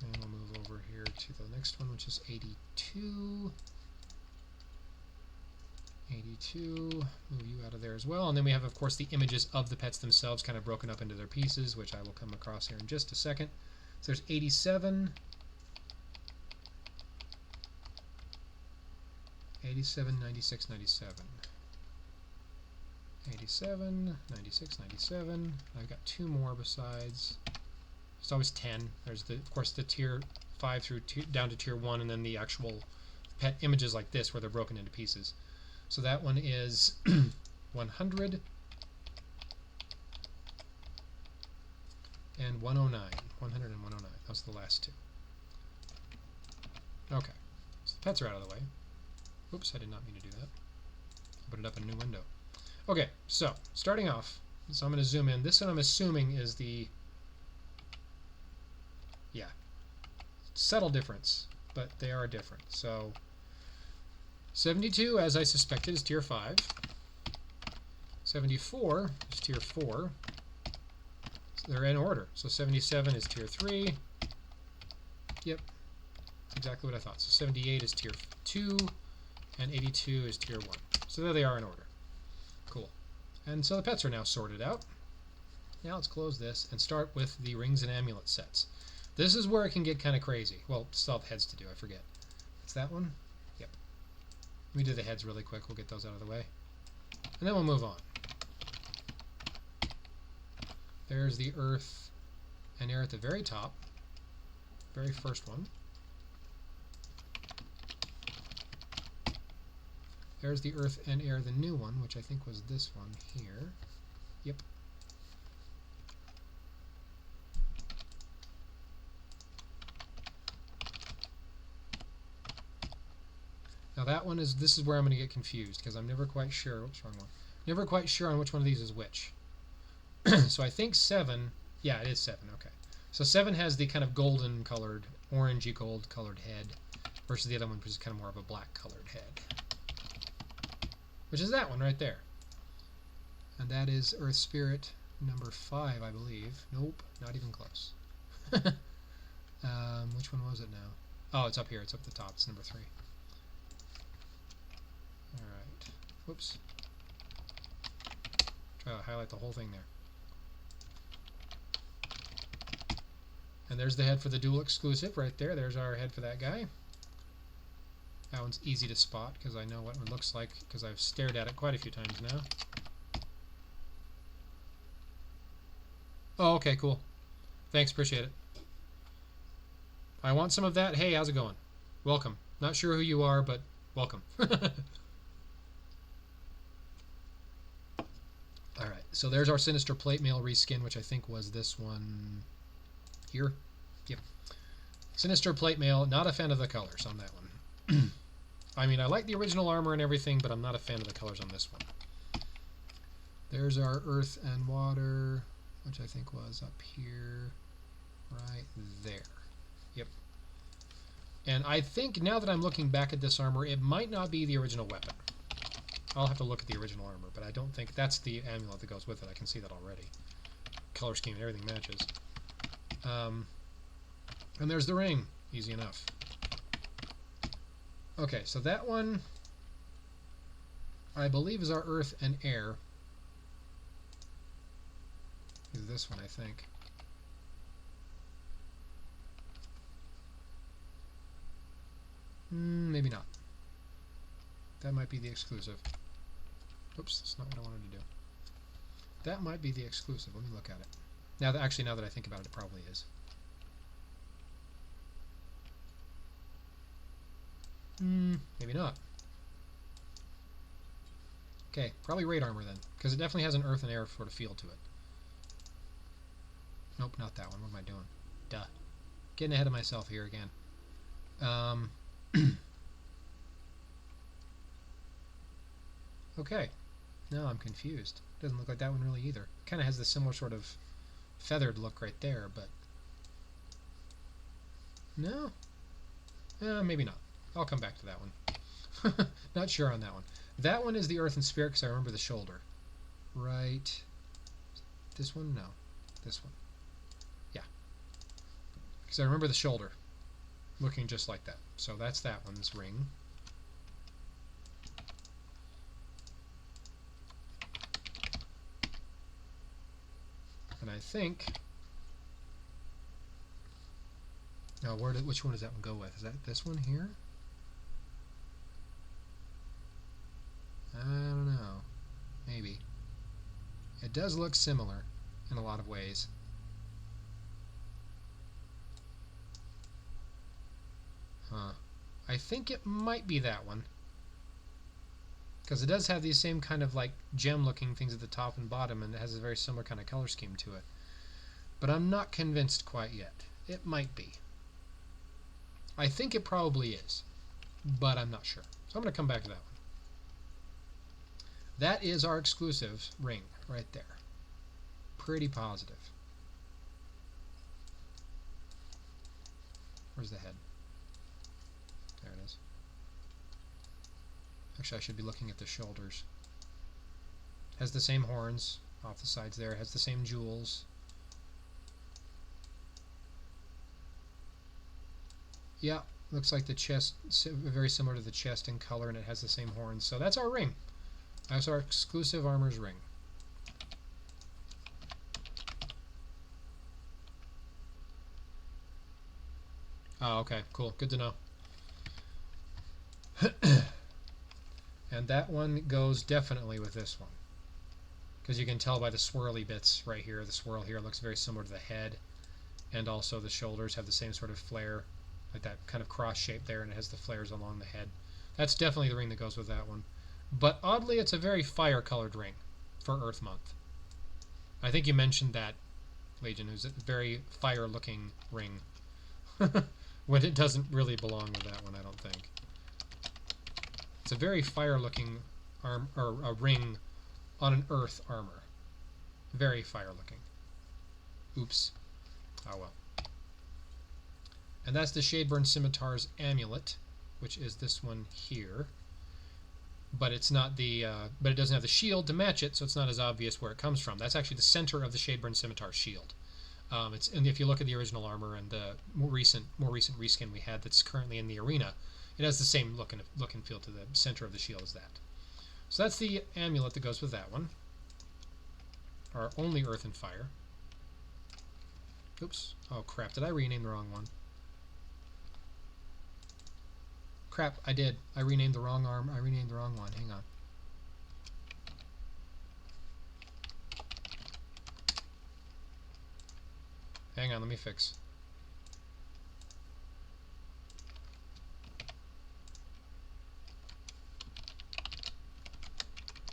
And we'll move over here to the next one, which is 82. 82, move you out of there as well. And then we have, of course, the images of the pets themselves kind of broken up into their pieces, which I will come across here in just a second. So there's 87, 87, 96, 97. 87, 96, 97. I've got 2 more besides. There's always 10. There's, of course, the tier 5 through down to tier 1, and then the actual pet images like this where they're broken into pieces. So that one is 100 and 109. 100 and 109. Those are the last 2. Okay. So the pets are out of the way. Oops, I did not mean to do that. Open it up in a new window. Okay, so starting off, so I'm going to zoom in. This one I'm assuming is the, yeah, subtle difference, but they are different. So 72, as I suspected, is tier 5. 74 is tier 4. So they're in order. So 77 is tier 3. Yep, that's exactly what I thought. So 78 is tier 2, and 82 is tier 1. So there they are in order. Cool. And so the pets are now sorted out. Now let's close this and start with the rings and amulet sets. This is where it can get kind of crazy. Well, still have heads to do, I forget. It's that one? Yep. Let me do the heads really quick. We'll get those out of the way. And then we'll move on. There's the Earth and Air at the very top. Very first one. There's the Earth and Air, the new one, which I think was this one here. Yep. Now that one is, this is where I'm going to get confused, because I'm never quite sure, oops, wrong one. Never quite sure on which one of these is which. So I think 7, yeah, it is 7, okay. So 7 has the kind of golden colored, orangey gold colored head, versus the other one, which is kind of more of a black colored head. Which is that one right there. And that is Earth Spirit number 5, I believe. Nope, not even close. Which one was it now? Oh, it's up here. It's up the top. It's number 3. Alright. Whoops. Try to highlight the whole thing there. And there's the head for the dual exclusive right there. There's our head for that guy. That one's easy to spot because I know what it looks like because I've stared at it quite a few times now. Oh, okay, cool. Thanks, appreciate it. I want some of that. Hey, how's it going? Welcome. Not sure who you are, but welcome. Alright, so there's our Sinister Plate Mail reskin, which I think was this one here. Yep. Sinister Plate Mail, not a fan of the colors on that one. I mean, I like the original armor and everything, but I'm not a fan of the colors on this one. There's our Earth and Water, which I think was up here, right there. Yep. And I think now that I'm looking back at this armor, it might not be the original weapon. I'll have to look at the original armor, but I don't think that's the amulet that goes with it. I can see that already. Color scheme and everything matches. And there's the ring. Easy enough. Okay, so that one I believe is our earth and air. Is this one, I think. Maybe not. That might be the exclusive. Oops, that's not what I wanted to do. That might be the exclusive. Let me look at it. Now that I think about it, it probably is. Maybe not. Okay, probably raid armor then, because it definitely has an earth and air sort of feel to it. Nope, not that one. What am I doing? Duh. Getting ahead of myself here again. Okay. No, I'm confused. Doesn't look like that one really either. Kind of has the similar sort of feathered look right there, but... No? Maybe not. I'll come back to that one. Not sure on that one. That one is the earth and spirit because I remember the shoulder. Right. This one? No. This one. Yeah. Because I remember the shoulder looking just like that. So that's that one's ring. And I think... Now, which one does that one go with? Is that this one here? I don't know. Maybe. It does look similar in a lot of ways. Huh. I think it might be that one. Because it does have these same kind of like gem-looking things at the top and bottom, and it has a very similar kind of color scheme to it. But I'm not convinced quite yet. It might be. I think it probably is, but I'm not sure. So I'm going to come back to that one. That is our exclusive ring right there. Pretty positive. Where's the head? There it is. Actually, I should be looking at the shoulders. Has the same horns off the sides there. Has the same jewels. Yeah, looks like the chest, very similar to the chest in color, and it has the same horns. So that's our ring. That's our exclusive armor's ring. Oh, okay, cool. Good to know. And that one goes definitely with this one. Because you can tell by the swirly bits right here. The swirl here looks very similar to the head. And also the shoulders have the same sort of flare. Like that kind of cross shape there, and it has the flares along the head. That's definitely the ring that goes with that one. But oddly, it's a very fire-colored ring for Earth Month. I think you mentioned that, Legion. It was a very fire-looking ring. When it doesn't really belong with that one, I don't think. It's a very fire-looking a ring on an Earth armor. Very fire-looking. Oops. Oh well. And that's the Shadeburn Scimitar's amulet, which is this one here. But it's not the but it doesn't have the shield to match it, so it's not as obvious where it comes from. That's actually the center of the Shadeburn Scimitar shield. And if you look at the original armor and the more recent reskin we had that's currently in the arena, it has the same look and feel to the center of the shield as that. So that's the amulet that goes with that one. Our only Earth and Fire. Oops. Oh crap, did I rename the wrong one? Crap, I did. I renamed the wrong arm. I renamed the wrong one. Hang on. Hang on, let me fix.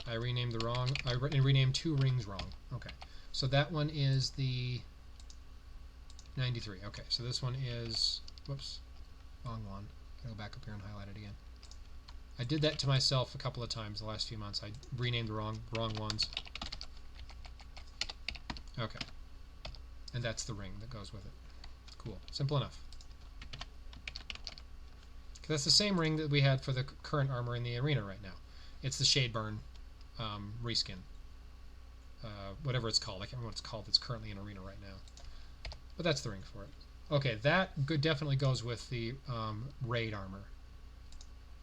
I renamed the wrong... I renamed two rings wrong. Okay. So that one is the 93. Okay, so this one is... Whoops. Wrong one. Go back up here and highlight it again. I did that to myself a couple of times the last few months. I renamed the wrong ones. Okay. And that's the ring that goes with it. Cool. Simple enough. That's the same ring that we had for the current armor in the arena right now. It's the Shadeburn reskin. Whatever it's called. I can't remember what it's called. It's currently in arena right now. But that's the ring for it. Okay, that definitely goes with the raid armor.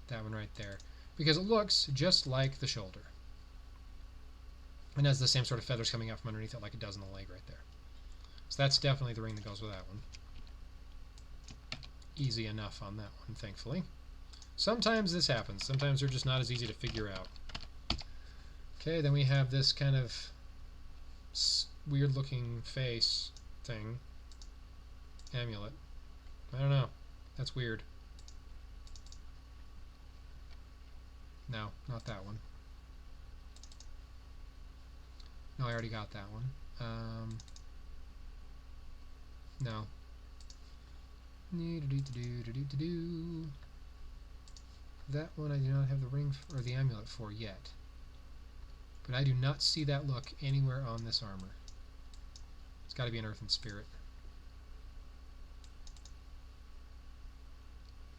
That one right there. Because it looks just like the shoulder. And has the same sort of feathers coming out from underneath it like it does in the leg right there. So that's definitely the ring that goes with that one. Easy enough on that one, thankfully. Sometimes this happens. Sometimes they're just not as easy to figure out. Okay, then we have this kind of weird looking face thing. Amulet. I don't know. That's weird. No, not that one. No, I already got that one. No. That one I do not have the ring or the amulet for yet. But I do not see that look anywhere on this armor. It's got to be an earthen spirit.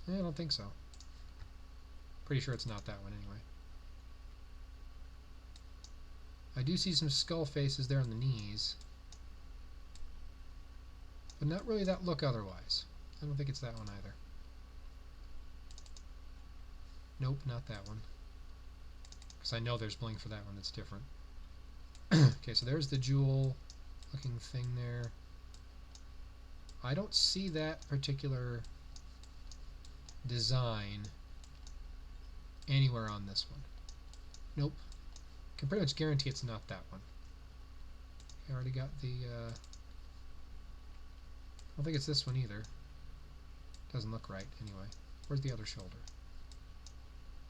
I don't think so. Pretty sure it's not that one anyway. I do see some skull faces there on the knees. But not really that look otherwise. I don't think it's that one either. Nope, not that one. Because I know there's bling for that one that's different. Okay, so there's the jewel looking thing there. I don't see that particular design anywhere on this one. Nope. Can pretty much guarantee it's not that one. I already got the I don't think it's this one either. Doesn't look right anyway. Where's the other shoulder?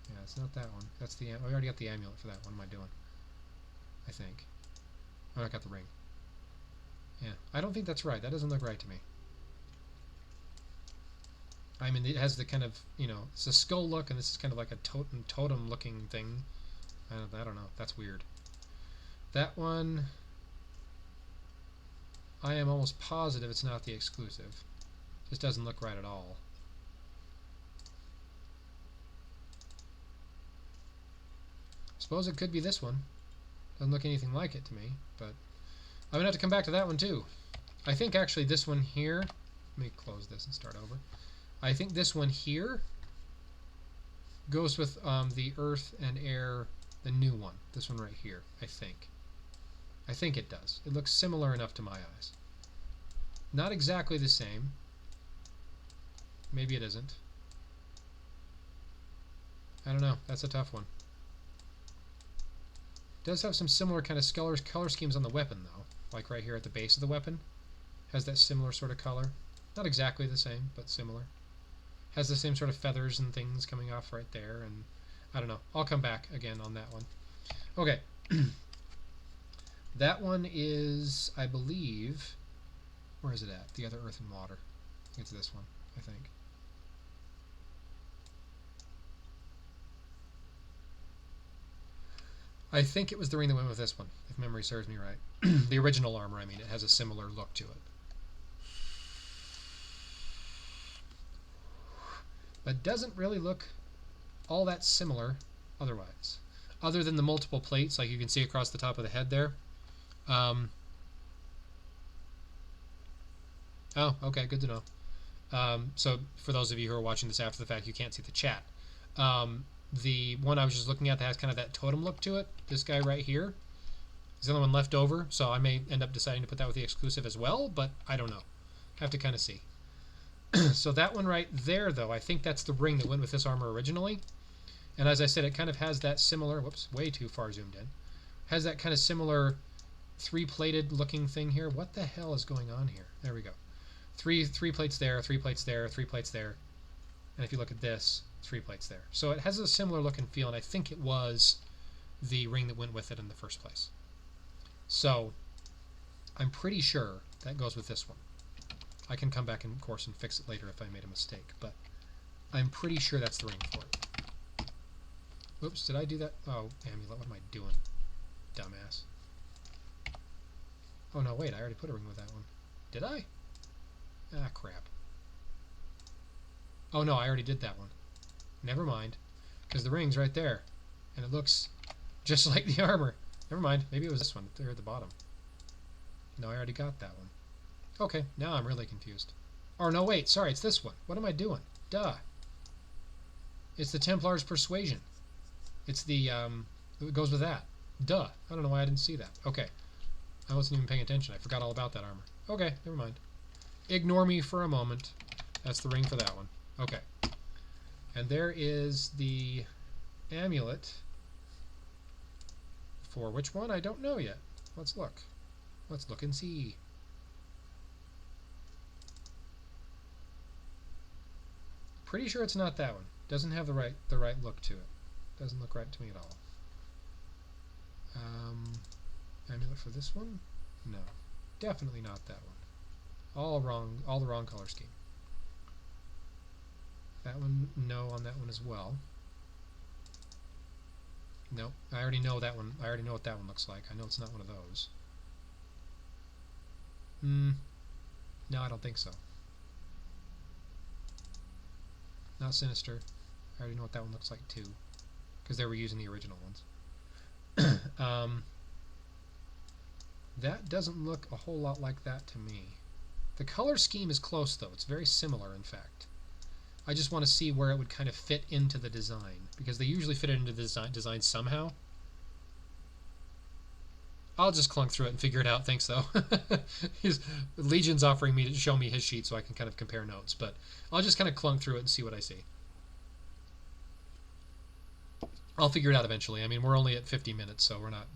Yeah, it's not that one. That's the we already got the amulet for that. What am I doing? I think. Oh, I got the ring. Yeah, I don't think that's right. That doesn't look right to me. I mean, it has the kind of, you know, it's a skull look, and this is kind of like a totem looking thing. I don't know. That's weird. That one, I am almost positive it's not the exclusive. Just doesn't look right at all. Suppose it could be this one. Doesn't look anything like it to me, but I'm gonna have to come back to that one too. I think actually this one here, let me close this and start over. I think this one here goes with the earth and air, the new one. This one right here, I think. I think it does. It looks similar enough to my eyes. Not exactly the same. Maybe it isn't. I don't know. That's a tough one. It does have some similar kind of color schemes on the weapon, though. Like right here at the base of the weapon. Has that similar sort of color. Not exactly the same, but similar. Has the same sort of feathers and things coming off right there, and I don't know. I'll come back again on that one. Okay. That one is, I believe, where is it at? The other earth and water. I think it's this one, I think. I think it was the ring that went with this one, if memory serves me right. The original armor, I mean, it has a similar look to it. But doesn't really look all that similar otherwise. Other than the multiple plates, like you can see across the top of the head there. Oh, okay, good to know. So for those of you who are watching this after the fact, you can't see the chat. The one I was just looking at that has kind of that totem look to it, this guy right here, is the only one left over, so I may end up deciding to put that with the exclusive as well, but I don't know. Have to kind of see. So that one right there, though, I think that's the ring that went with this armor originally. And as I said, it kind of has that similar, whoops, way too far zoomed in, has that kind of similar three-plated looking thing here. What the hell is going on here? There we go. Three plates there, 3 plates there, 3 plates there. And if you look at this, 3 plates there. So it has a similar look and feel, and I think it was the ring that went with it in the first place. So I'm pretty sure that goes with this one. I can come back, of course, and fix it later if I made a mistake, but I'm pretty sure that's the ring for it. Oops, did I do that? Oh, amulet, what am I doing? Dumbass. Oh, no, wait, I already put a ring with that one. Did I? Ah, crap. Oh, no, I already did that one. Never mind, because the ring's right there, and it looks just like the armor. Never mind, maybe it was this one there at the bottom. No, I already got that one. Okay, now I'm really confused. Or no, wait, sorry, it's this one. What am I doing? Duh. It's the Templar's Persuasion. It's the, it goes with that. Duh. I don't know why I didn't see that. Okay. I wasn't even paying attention. I forgot all about that armor. Okay, never mind. Ignore me for a moment. That's the ring for that one. Okay. And there is the amulet. For which one? I don't know yet. Let's look. Let's look and see. Pretty sure it's not that one. Doesn't have the right look to it. Doesn't look right to me at all. Amulet for this one? No. Definitely not that one. All the wrong color scheme. That one, no on that one as well. Nope, I already know that one. I already know what that one looks like. I know it's not one of those. No, I don't think so. Not Sinister. I already know what that one looks like too, because they were using the original ones. That doesn't look a whole lot like that to me. The color scheme is close though. It's very similar, in fact. I just want to see where it would kind of fit into the design, because they usually fit it into the design somehow. I'll just clunk through it and figure it out. Thanks, though. Legion's offering me to show me his sheet so I can kind of compare notes, but I'll just kind of clunk through it and see what I see. I'll figure it out eventually. I mean, we're only at 50 minutes, so we're not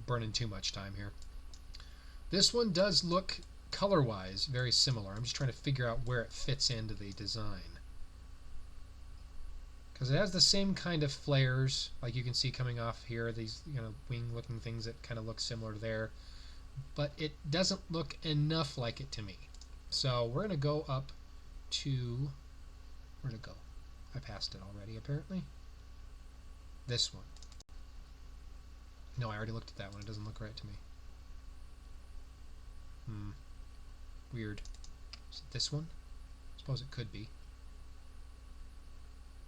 burning too much time here. This one does look, color-wise, very similar. I'm just trying to figure out where it fits into the design. Because it has the same kind of flares, like you can see coming off here, these wing-looking things that kind of look similar to there. But it doesn't look enough like it to me. So we're going to go up to... Where'd it go? I passed it already, apparently. This one. No, I already looked at that one. It doesn't look right to me. Weird. Is it this one? I suppose it could be.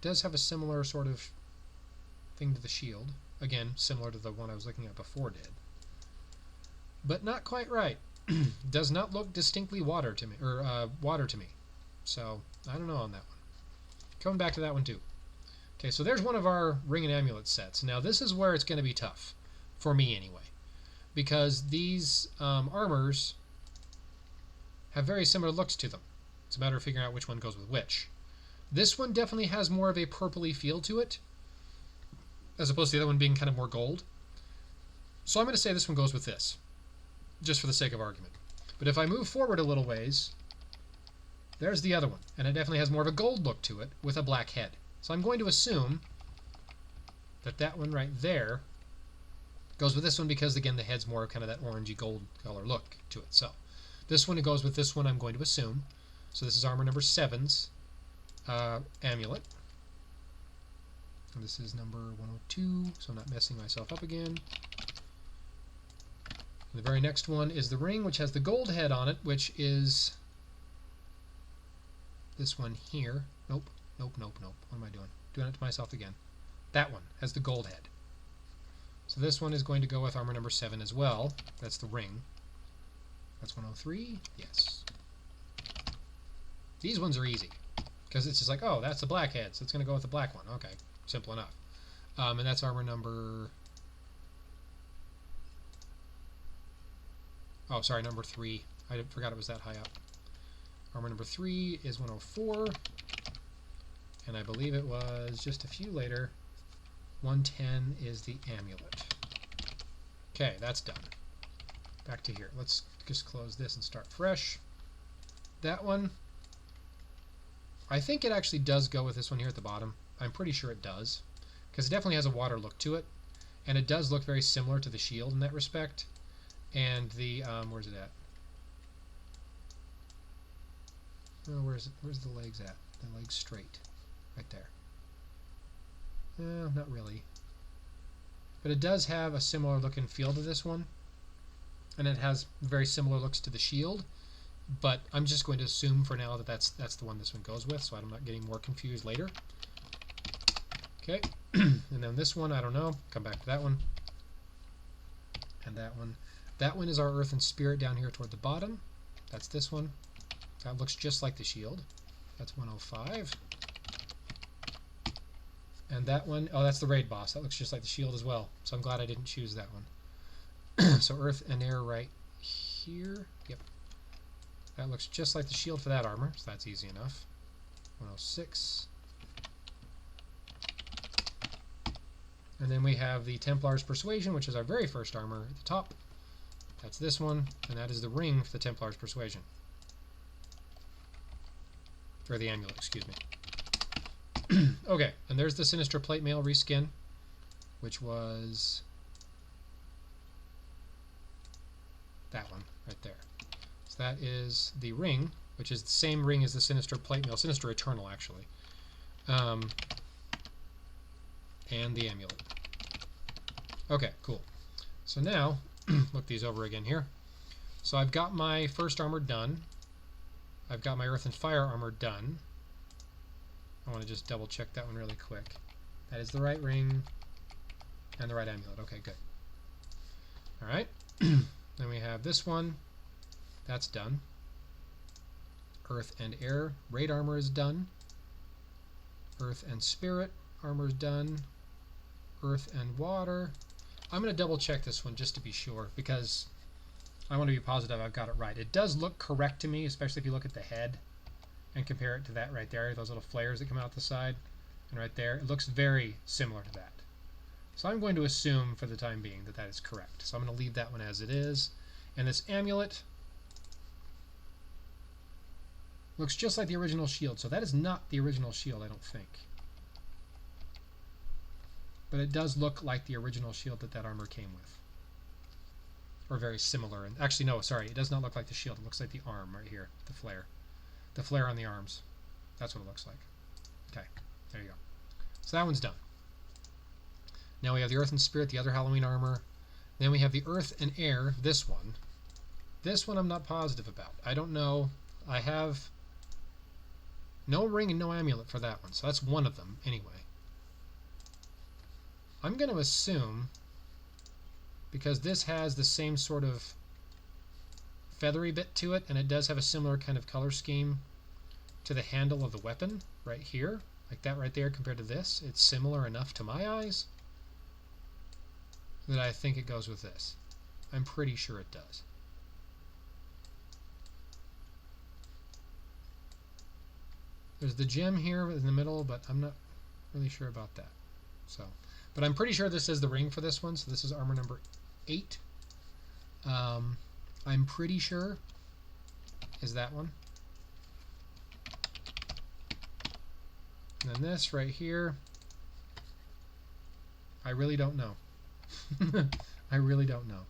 Does have a similar sort of thing to the shield. Again, similar to the one I was looking at before did. But not quite right. Does not look distinctly water to me, or water to me. So, I don't know on that one. Coming back to that one too. Okay, so there's one of our ring and amulet sets. Now this is where it's going to be tough. For me anyway. Because these armors have very similar looks to them. It's a matter of figuring out which one goes with which. This one definitely has more of a purpley feel to it, as opposed to the other one being kind of more gold. So I'm going to say this one goes with this, just for the sake of argument. But if I move forward a little ways, there's the other one, and it definitely has more of a gold look to it with a black head. So I'm going to assume that that one right there goes with this one because, again, the head's more kind of that orangey gold color look to it. So this one goes with this one, I'm going to assume. So this is armor number 7's amulet. And this is number 102, so I'm not messing myself up again. And the very next one is the ring, which has the gold head on it, which is this one here. Nope, nope, nope, nope. What am I doing? Doing it to myself again. That one has the gold head. So this one is going to go with armor number 7 as well. That's the ring. That's 103. Yes. These ones are easy. Because it's just like, oh, that's the black head, so it's going to go with the black one. Okay, simple enough. And that's armor number... Oh, sorry, number 3. I forgot it was that high up. Armor number 3 is 104. And I believe it was just a few later. 110 is the amulet. Okay, that's done. Back to here. Let's just close this and start fresh. That one... I think it actually does go with this one here at the bottom. I'm pretty sure it does. Because it definitely has a water look to it. And it does look very similar to the shield in that respect. And the, where's it at? Oh, where's the legs at? The legs straight. Right there. Not really. But it does have a similar look and feel to this one. And it has very similar looks to the shield. But I'm just going to assume for now that that's the one this one goes with, so I'm not getting more confused later. Okay, and then this one, I don't know. Come back to that one. And that one. That one is our Earth and Spirit down here toward the bottom. That's this one. That looks just like the shield. That's 105. And that one, oh, that's the raid boss. That looks just like the shield as well. So I'm glad I didn't choose that one. So earth and air right here. Yep. That looks just like the shield for that armor, so that's easy enough. 106. And then we have the Templar's Persuasion, which is our very first armor at the top. That's this one, and that is the ring for the Templar's Persuasion. Or the amulet, excuse me. Okay, and there's the Sinister Plate Mail reskin, which was that one right there. So that is the ring, which is the same ring as the Sinister Plate Mail, Sinister Eternal actually, and the amulet. Okay, cool. So now, look these over again here. So I've got my first armor done. I've got my Earth and Fire armor done. I want to just double check that one really quick. That is the right ring and the right amulet. Okay, good. Alright. Then we have this one. That's done. Earth and Air raid armor is done. Earth and Spirit armor is done. Earth and Water. I'm going to double check this one just to be sure, because I want to be positive I've got it right. It does look correct to me, especially if you look at the head and compare it to that right there, those little flares that come out the side, and right there, it looks very similar to that. So I'm going to assume for the time being that that is correct. So I'm going to leave that one as it is. And this amulet looks just like the original shield. So that is not the original shield, I don't think. But it does look like the original shield that that armor came with. Or very similar. And actually, no, sorry, it does not look like the shield. It looks like the arm right here, the flare. The flare on the arms. That's what it looks like. Okay, there you go. So that one's done. Now we have the Earth and Spirit, the other Halloween armor. Then we have the Earth and Air, this one. This one I'm not positive about. I don't know. I have no ring and no amulet for that one. So that's one of them anyway. I'm going to assume, because this has the same sort of feathery bit to it, and it does have a similar kind of color scheme to the handle of the weapon right here, like that right there compared to this. It's similar enough to my eyes that I think it goes with this. I'm pretty sure it does. There's the gem here in the middle, but I'm not really sure about that. So, but I'm pretty sure this is the ring for this one, so this is armor number 8. I'm pretty sure is that one. And then this right here, I really don't know. I really don't know.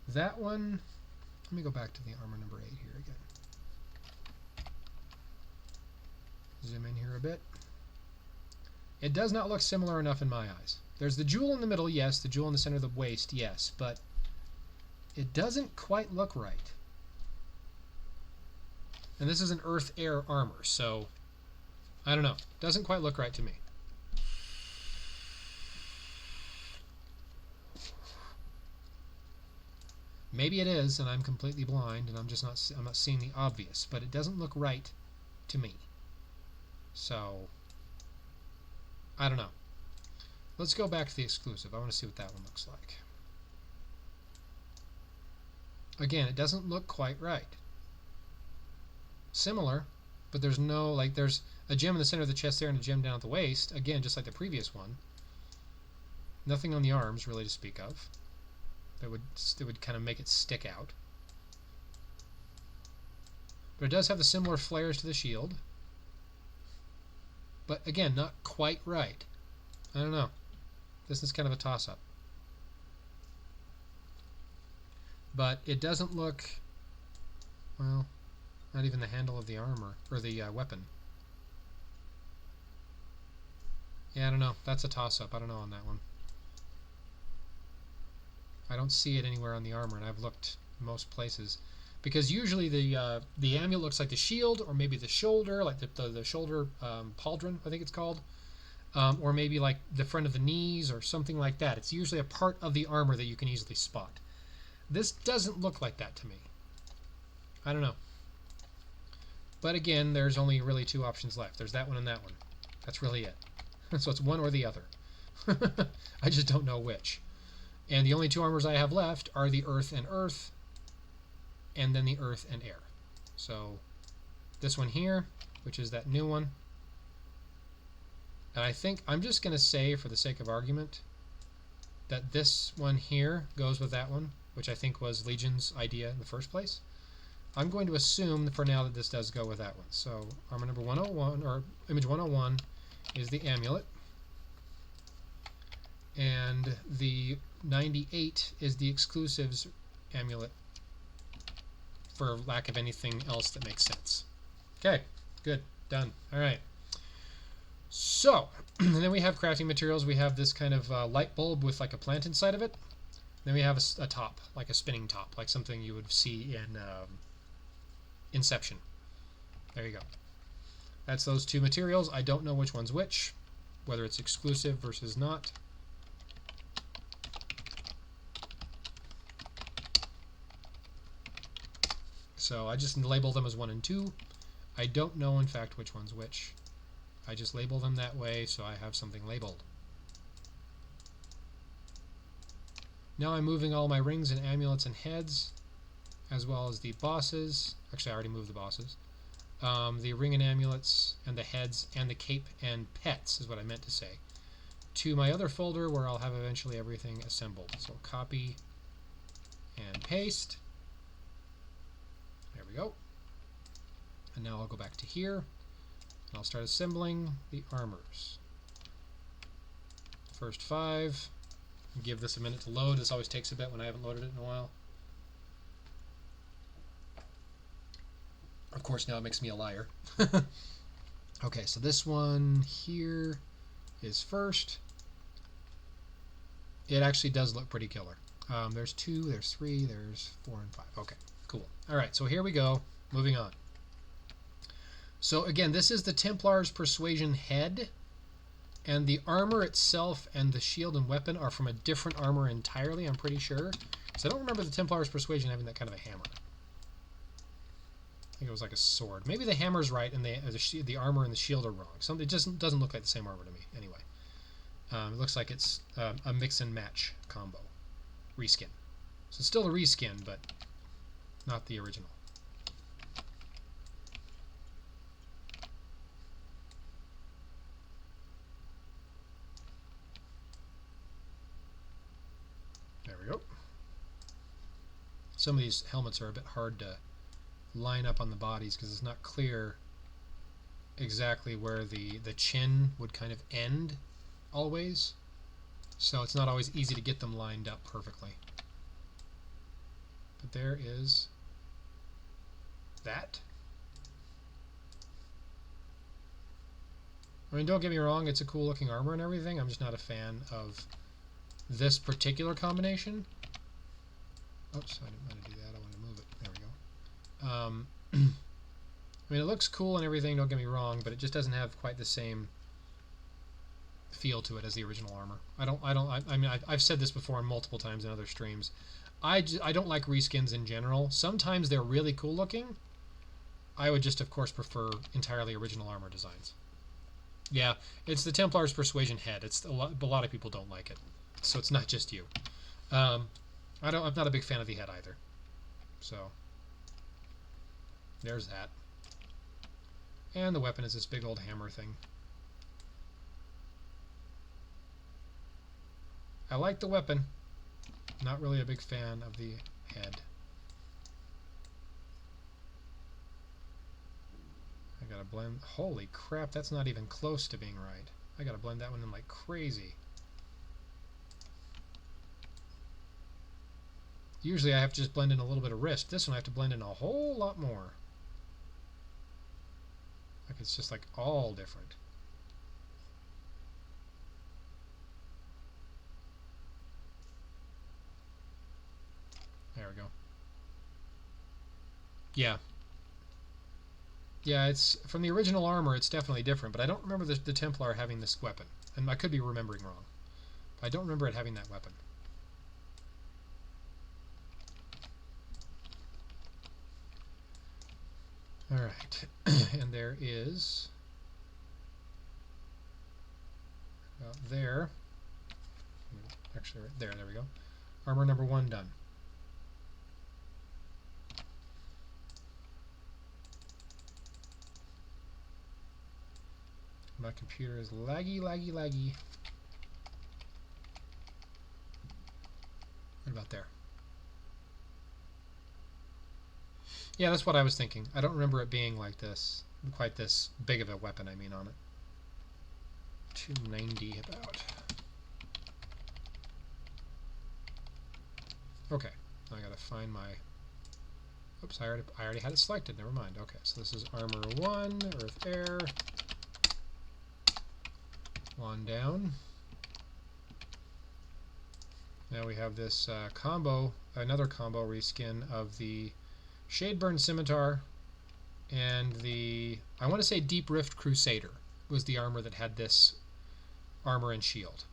That one, let me go back to the armor number 8 here again. Zoom in here a bit. It does not look similar enough in my eyes. There's the jewel in the middle, yes. The jewel in the center of the waist, yes. But it doesn't quite look right. And this is an earth-air armor, so I don't know. Doesn't quite look right to me. Maybe it is, and I'm completely blind, and I'm not seeing the obvious, but it doesn't look right to me. So I don't know. Let's go back to the exclusive. I want to see what that one looks like. Again, it doesn't look quite right. Similar, but there's no, like, there's a gem in the center of the chest there and a gem down at the waist. Again, just like the previous one. Nothing on the arms, really, to speak of. That would kind of make it stick out. But it does have the similar flares to the shield. But again, not quite right. I don't know. This is kind of a toss-up. But it doesn't look, well, not even the handle of the armor, or the weapon. Yeah, I don't know. That's a toss-up. I don't know on that one. I don't see it anywhere on the armor, and I've looked most places. Because usually the amulet looks like the shield, or maybe the shoulder, like the shoulder pauldron, I think it's called. Or maybe like the front of the knees, or something like that. It's usually a part of the armor that you can easily spot. This doesn't look like that to me. I don't know. But again, there's only really 2 options left. There's that one and that one. That's really it. So it's one or the other. I just don't know which. And the only two armors I have left are the Earth and Earth, and then the Earth and Air. So this one here, which is that new one. And I think I'm just going to say, for the sake of argument, that this one here goes with that one, which I think was Legion's idea in the first place. I'm going to assume for now that this does go with that one. So armor number 101, or image 101, is the amulet. And the 98 is the exclusives amulet, for lack of anything else that makes sense. Okay, good, done. All right. So, and then we have crafting materials. We have this kind of light bulb with like a plant inside of it. Then we have a top, like a spinning top, like something you would see in Inception. There you go. That's those two materials. I don't know which one's which, whether it's exclusive versus not. So I just label them as 1 and 2. I don't know, in fact, which one's which. I just label them that way so I have something labeled. Now I'm moving all my rings and amulets and heads, as well as the bosses. Actually, I already moved the bosses. The ring and amulets and the heads and the cape and pets is what I meant to say, to my other folder where I'll have eventually everything assembled. So copy and paste. There we go. And now I'll go back to here, and I'll start assembling the armors. First 5. Give this a minute to load. This always takes a bit when I haven't loaded it in a while. Of course, now it makes me a liar. Okay, so this one here is first. It actually does look pretty killer. There's 2, there's 3, there's 4 and 5. Okay, cool. All right, so here we go. Moving on. So again, this is the Templar's Persuasion head, and the armor itself and the shield and weapon are from a different armor entirely, I'm pretty sure. Because I don't remember the Templar's Persuasion having that kind of a hammer. I think it was like a sword. Maybe the hammer's right and the armor and the shield are wrong. It just doesn't look like the same armor to me. Anyway, it looks like it's a mix and match combo. Reskin. So it's still a reskin, but not the original. There we go. Some of these helmets are a bit hard to line up on the bodies because it's not clear exactly where the chin would kind of end always. So it's not always easy to get them lined up perfectly. But there is that. I mean, don't get me wrong, it's a cool looking armor and everything. I'm just not a fan of this particular combination. Oops, I didn't want to do that. I wanted to move it. There we go. I mean, it looks cool and everything, don't get me wrong, but it just doesn't have quite the same feel to it as the original armor. I mean, I've said this before multiple times in other streams. I don't like reskins in general. Sometimes they're really cool looking. I would just, of course, prefer entirely original armor designs. Yeah, it's the Templar's Persuasion head. It's a lot of people don't like it, so it's not just you. I'm not a big fan of the head either. So there's that. And the weapon is this big old hammer thing. I like the weapon. Not really a big fan of the head. I gotta blend. Holy crap, that's not even close to being right. I gotta blend that one in like crazy. Usually I have to just blend in a little bit of wrist. This one I have to blend in a whole lot more. Like it's just like all different. There we go. Yeah. Yeah, it's from the original armor, it's definitely different, but I don't remember the Templar having this weapon. And I could be remembering wrong. I don't remember it having that weapon. Alright. And there is about there. Actually, right there. There we go. Armor number 1 done. My computer is laggy, laggy, laggy. What about there? Yeah, that's what I was thinking. I don't remember it being like this, quite this big of a weapon, I mean, on it. 290 about. Okay, I gotta find my... Oops, I already had it selected. Never mind. Okay, so this is armor 1, earth, air. 1 down. Now we have this combo, another combo reskin of the Shadeburn Scimitar and the, I want to say Deep Rift Crusader was the armor that had this armor and shield.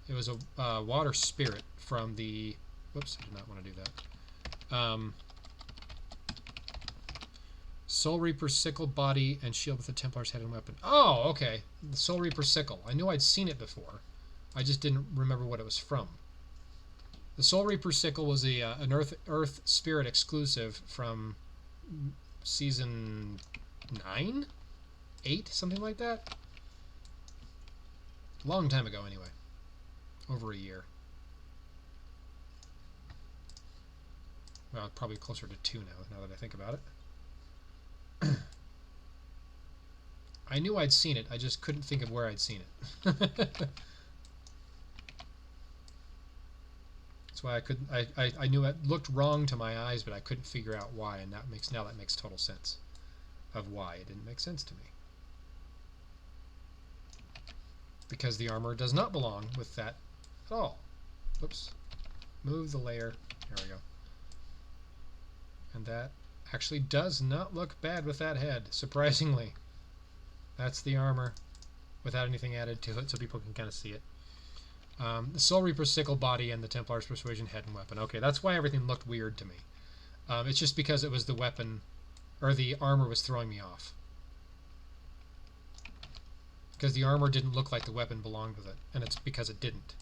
It was a water spirit from the, whoops, I did not want to do that. Soul Reaper sickle body and shield with the Templar's head and weapon. Oh, okay. The Soul Reaper sickle. I knew I'd seen it before. I just didn't remember what it was from. The Soul Reaper sickle was an Earth Spirit exclusive from season 9? 8? Something like that? A long time ago, anyway. Over a year. Well, probably closer to 2 now that I think about it. I knew I'd seen it, I just couldn't think of where I'd seen it. That's why I knew it looked wrong to my eyes, but I couldn't figure out why, and that makes total sense of why it didn't make sense to me. Because the armor does not belong with that at all. Whoops. Move the layer. There we go. And that actually does not look bad with that head, surprisingly. That's the armor without anything added to it, so people can kind of see it. The Soul Reaper sickle body and the Templar's Persuasion head and weapon. Okay, that's why everything looked weird to me. It's just because it was the weapon, or the armor was throwing me off. Because the armor didn't look like the weapon belonged with it, and it's because it didn't.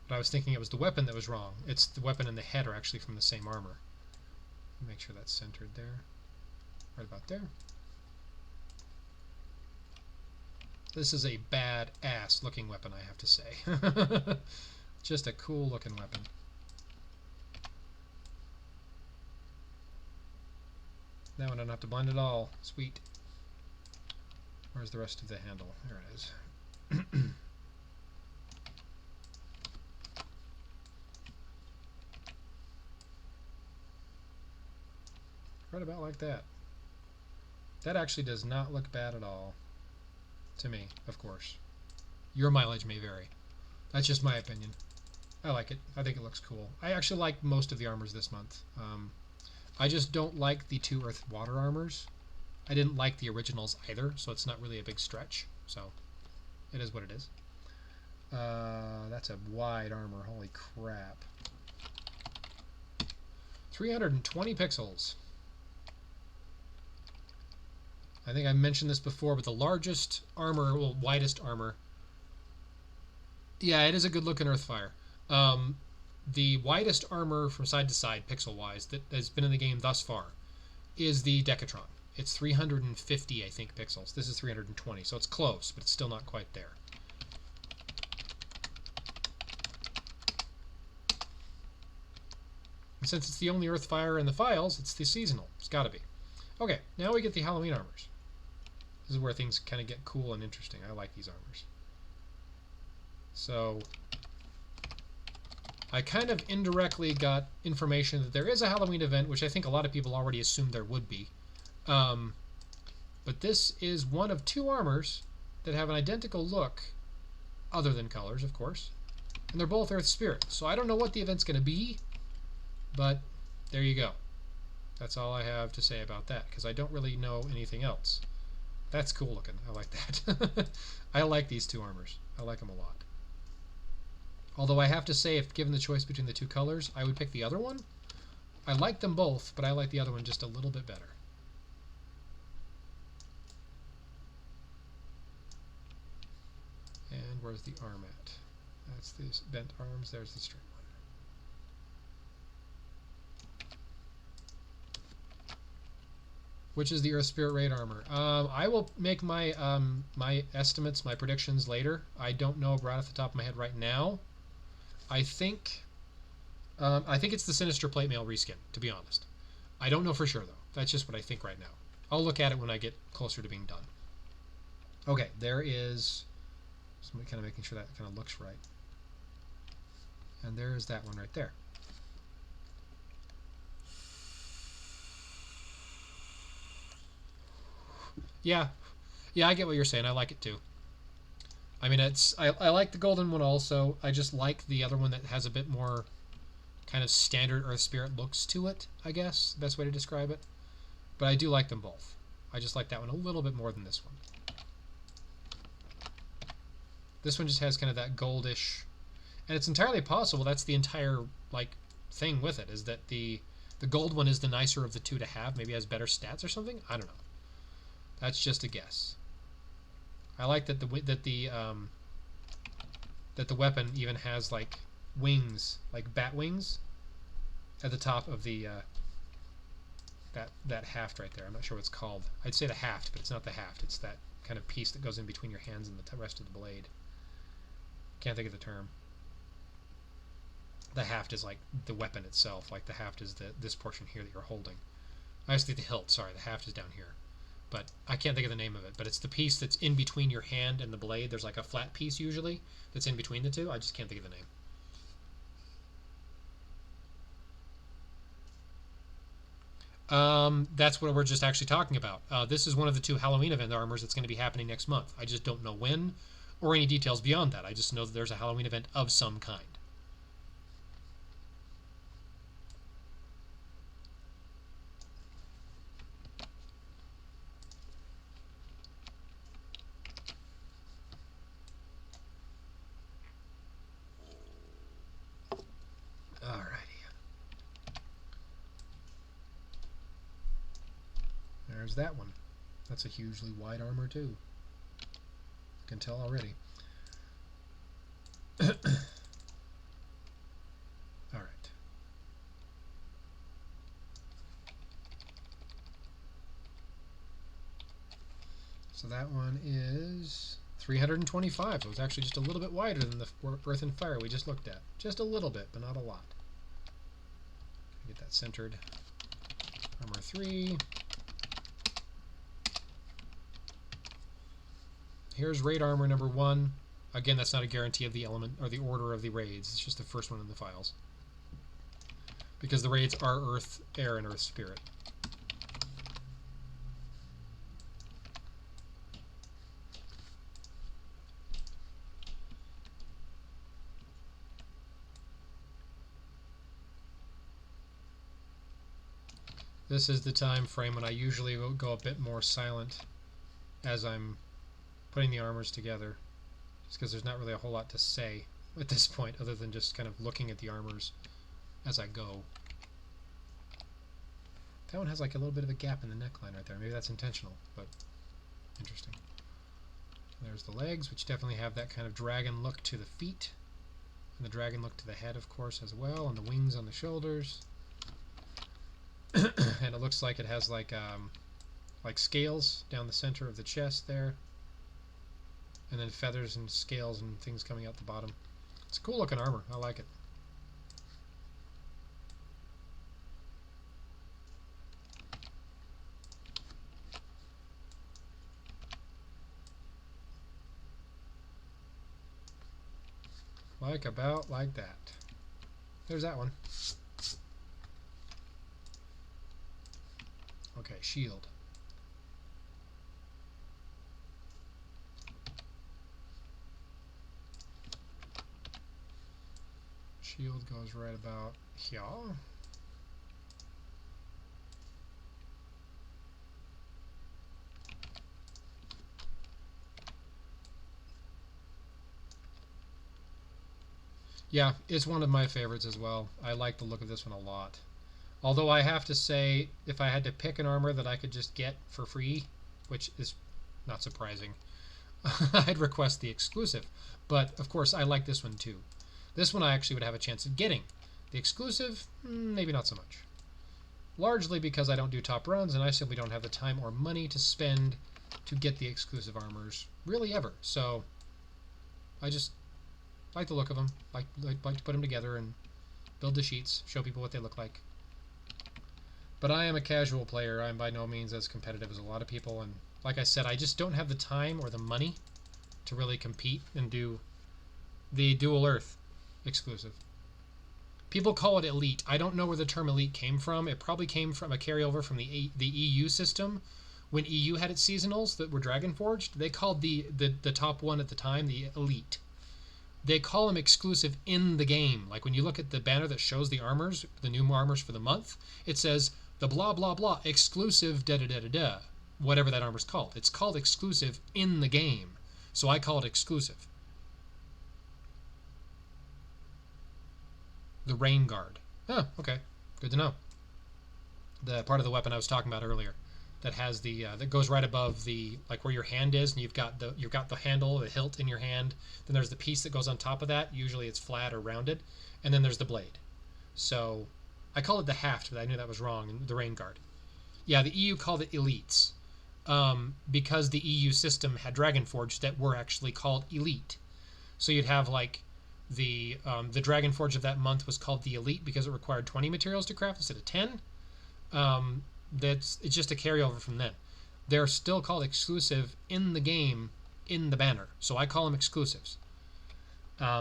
But I was thinking it was the weapon that was wrong. It's the weapon and the head are actually from the same armor. Make sure that's centered there. Right about there. This is a bad-ass looking weapon, I have to say. Just a cool looking weapon. Now I don't have to blend it all. Sweet. Where's the rest of the handle? There it is. Right about like that. That actually does not look bad at all. To me, of course. Your mileage may vary. That's just my opinion. I like it. I think it looks cool. I actually like most of the armors this month. I just don't like the 2 Earth Water armors. I didn't like the originals either, so it's not really a big stretch. So, it is what it is. That's a wide armor. Holy crap. 320 pixels. I think I mentioned this before, but the largest armor, well, widest armor. Yeah, it is a good looking Earthfire. The widest armor from side to side, pixel-wise, that has been in the game thus far is the Decatron. It's 350, I think, pixels. This is 320, so it's close, but it's still not quite there. And since it's the only Earthfire in the files, it's the seasonal. It's got to be. Okay, now we get the Halloween armors. This is where things kind of get cool and interesting. I like these armors. So, I kind of indirectly got information that there is a Halloween event, which I think a lot of people already assumed there would be. But this is one of 2 armors that have an identical look, other than colors, of course. And they're both Earth Spirit. So I don't know what the event's going to be, but there you go. That's all I have to say about that, because I don't really know anything else. That's cool looking. I like that. I like these 2 armors. I like them a lot. Although I have to say, if given the choice between the 2 colors, I would pick the other one. I like them both, but I like the other one just a little bit better. And where's the arm at? That's these bent arms. There's the straight one. Which is the Earth Spirit Raid armor? I will make my my estimates, my predictions later. I don't know right off the top of my head right now. I think it's the Sinister Plate Mail reskin, to be honest. I don't know for sure though. That's just what I think right now. I'll look at it when I get closer to being done. Okay, there is somebody kind of making sure that kind of looks right. And there's that one right there. Yeah, I get what you're saying. I like it too. I mean, I like the golden one also. I just like the other one that has a bit more kind of standard Earth Spirit looks to it, I guess. Best way to describe it. But I do like them both. I just like that one a little bit more than this one. This one just has kind of that goldish, and it's entirely possible that's the entire like thing with it, is that the gold one is the nicer of the two to have. Maybe has better stats or something. I don't know. That's just a guess. I like that the weapon even has like wings, like bat wings, at the top of the that haft right there. I'm not sure what it's called. I'd say the haft, but it's not the haft. It's that kind of piece that goes in between your hands and the rest of the blade. Can't think of the term. The haft is like the weapon itself. Like the haft is this portion here that you're holding. I just think the hilt. Sorry, the haft is down here. But I can't think of the name of it. But it's the piece that's in between your hand and the blade. There's like a flat piece usually that's in between the two. I just can't think of the name. That's what we're just actually talking about. This is one of the 2 Halloween event armors that's going to be happening next month. I just don't know when or any details beyond that. I just know that there's a Halloween event of some kind. There's that one. That's a hugely wide armor too. I can tell already. Alright. So that one is 325. So it's actually just a little bit wider than the Earth and Fire we just looked at. Just a little bit, but not a lot. Get that centered. Armor 3. Here's raid armor number 1. Again, that's not a guarantee of the element or the order of the raids. It's just the first one in the files. Because the raids are Earth, Air, and Earth Spirit. This is the time frame when I usually will go a bit more silent as I'm putting the armors together, just because there's not really a whole lot to say at this point other than just kind of looking at the armors as I go. That one has like a little bit of a gap in the neckline right there. Maybe that's intentional, but interesting. There's the legs, which definitely have that kind of dragon look to the feet, and the dragon look to the head, of course, as well, and the wings on the shoulders. And it looks like it has like scales down the center of the chest there, and then feathers and scales and things coming out the bottom. It's a cool looking armor. I like it. About like that. There's that one. Okay, shield. Shield goes right about here. Yeah, it's one of my favorites as well. I like the look of this one a lot. Although I have to say, if I had to pick an armor that I could just get for free, which is not surprising, I'd request the exclusive. But of course, I like this one too. This one I actually would have a chance of getting. The exclusive, maybe not so much. Largely because I don't do top runs and I simply don't have the time or money to spend to get the exclusive armors really ever. So I just like the look of them, like to put them together and build the sheets, show people what they look like. But I am a casual player. I'm by no means as competitive as a lot of people, and like I said, I just don't have the time or the money to really compete and do the Dual Earth exclusive. People call it Elite. I don't know where the term Elite came from. It probably came from a carryover from the EU system. When EU had its seasonals that were Dragon Forged, they called the top one at the time the Elite. They call them exclusive in the game. Like when you look at the banner that shows the armors, the new armors for the month, it says the blah blah blah exclusive da da da da da, whatever that armor's called. It's called exclusive in the game, so I call it exclusive. The Rain Guard. Oh, okay, good to know. The part of the weapon I was talking about earlier, that has the that goes right above the, like where your hand is, and you've got the handle, the hilt in your hand. Then there's the piece that goes on top of that. Usually it's flat or rounded, and then there's the blade. So I call it the haft, but I knew that was wrong. The Rain Guard. Yeah, the EU called it elites because the EU system had Dragon Forged that were actually called elite. So you'd have like the Dragon Forge of that month was called the Elite because it required 20 materials to craft instead of 10. It's just a carryover from then. They're still called exclusive in the game, in the banner. So I call them exclusives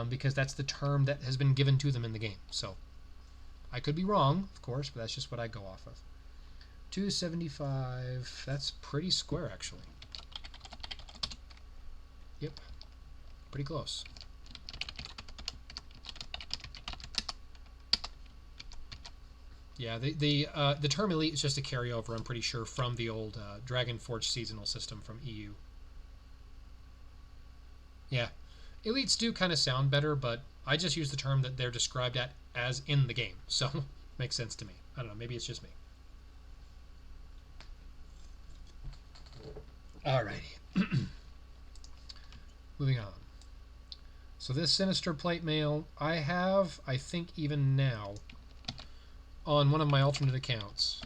because that's the term that has been given to them in the game. So I could be wrong, of course, but that's just what I go off of. 275. That's pretty square, actually. Yep, pretty close. Yeah, the term elite is just a carryover, I'm pretty sure, from the old Dragon Forge seasonal system from EU. Yeah, elites do kind of sound better, but I just use the term that they're described as in the game, so makes sense to me. I don't know, maybe it's just me. Alrighty. Moving on. So this Sinister Plate Mail I have, I think even now, on one of my alternate accounts.